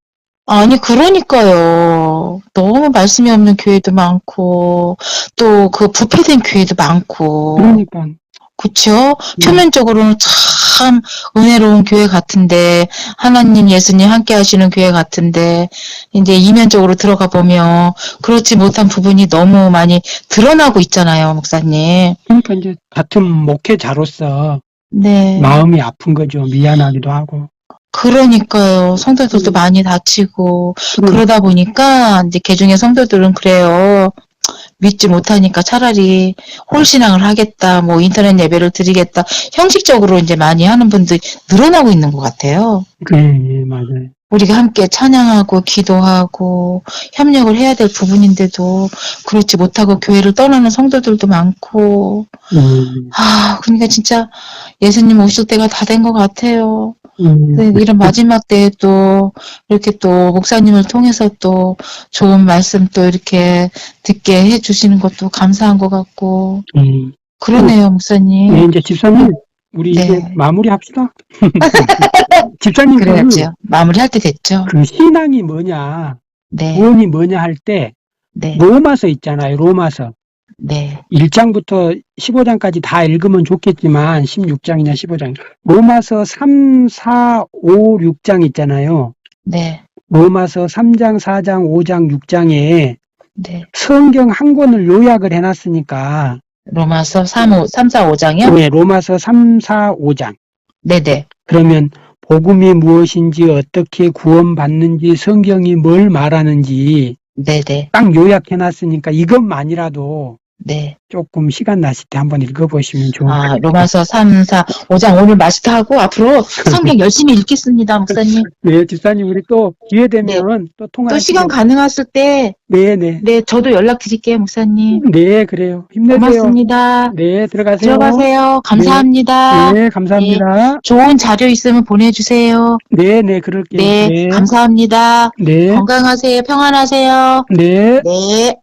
아니, 그러니까요. 너무 말씀이 없는 교회도 많고, 또 그 부패된 교회도 많고. 그러니까. 그쵸? 표면적으로는 참 은혜로운 교회 같은데, 하나님, 예수님 함께 하시는 교회 같은데, 이제 이면적으로 들어가 보면, 그렇지 못한 부분이 너무 많이 드러나고 있잖아요, 목사님. 그러니까 이제 같은 목회자로서 네. 마음이 아픈 거죠. 미안하기도 하고. 그러니까요. 성도들도 많이 다치고, 그러다 보니까, 이제 개중의 성도들은 그래요. 믿지 못하니까 차라리 홀신앙을 하겠다, 뭐 인터넷 예배를 드리겠다, 형식적으로 이제 많이 하는 분들이 늘어나고 있는 것 같아요. 예, 맞아요. 우리가 함께 찬양하고 기도하고 협력을 해야 될 부분인데도 그렇지 못하고 교회를 떠나는 성도들도 많고, 그러니까 진짜 예수님 오실 때가 다 된 것 같아요. 이런 마지막 때에 또 이렇게 또 목사님을 통해서 또 좋은 말씀 또 이렇게 듣게 해주시는 것도 감사한 것 같고 그러네요, 목사님. 네, 이제 집사님 우리 네. 이제 마무리합시다. 집사님 그래야죠. 마무리할 때 됐죠. 그 신앙이 뭐냐, 네. 구원이 뭐냐 할 때 네. 로마서 있잖아요. 로마서. 네. 1장부터 15장까지 다 읽으면 좋겠지만 16장이냐 15장. 로마서 3, 4, 5, 6장 있잖아요. 네. 로마서 3장, 4장, 5장, 6장에 네. 성경 한 권을 요약을 해놨으니까. 로마서 3, 4, 5장이요? 네, 로마서 3, 4, 5장. 네네. 그러면 복음이 무엇인지, 어떻게 구원받는지, 성경이 뭘 말하는지 네네. 딱 요약해놨으니까 이것만이라도 네. 조금 시간 나실 때 한번 읽어보시면 좋을 것 같아요. 로마서 3, 4, 5장 오늘 마스터하고 앞으로 성경 열심히 읽겠습니다, 목사님. 네, 집사님 우리 또 기회 되면 또 통화. 또 시간 가능했을 때 네네. 네, 저도 연락드릴게요, 목사님. 네, 그래요. 힘내세요. 고맙습니다. 네, 들어가세요. 들어가세요. 감사합니다. 네, 감사합니다. 좋은 자료 있으면 보내주세요. 네, 그럴게요. 네, 감사합니다. 네. 건강하세요. 평안하세요. 네. 네.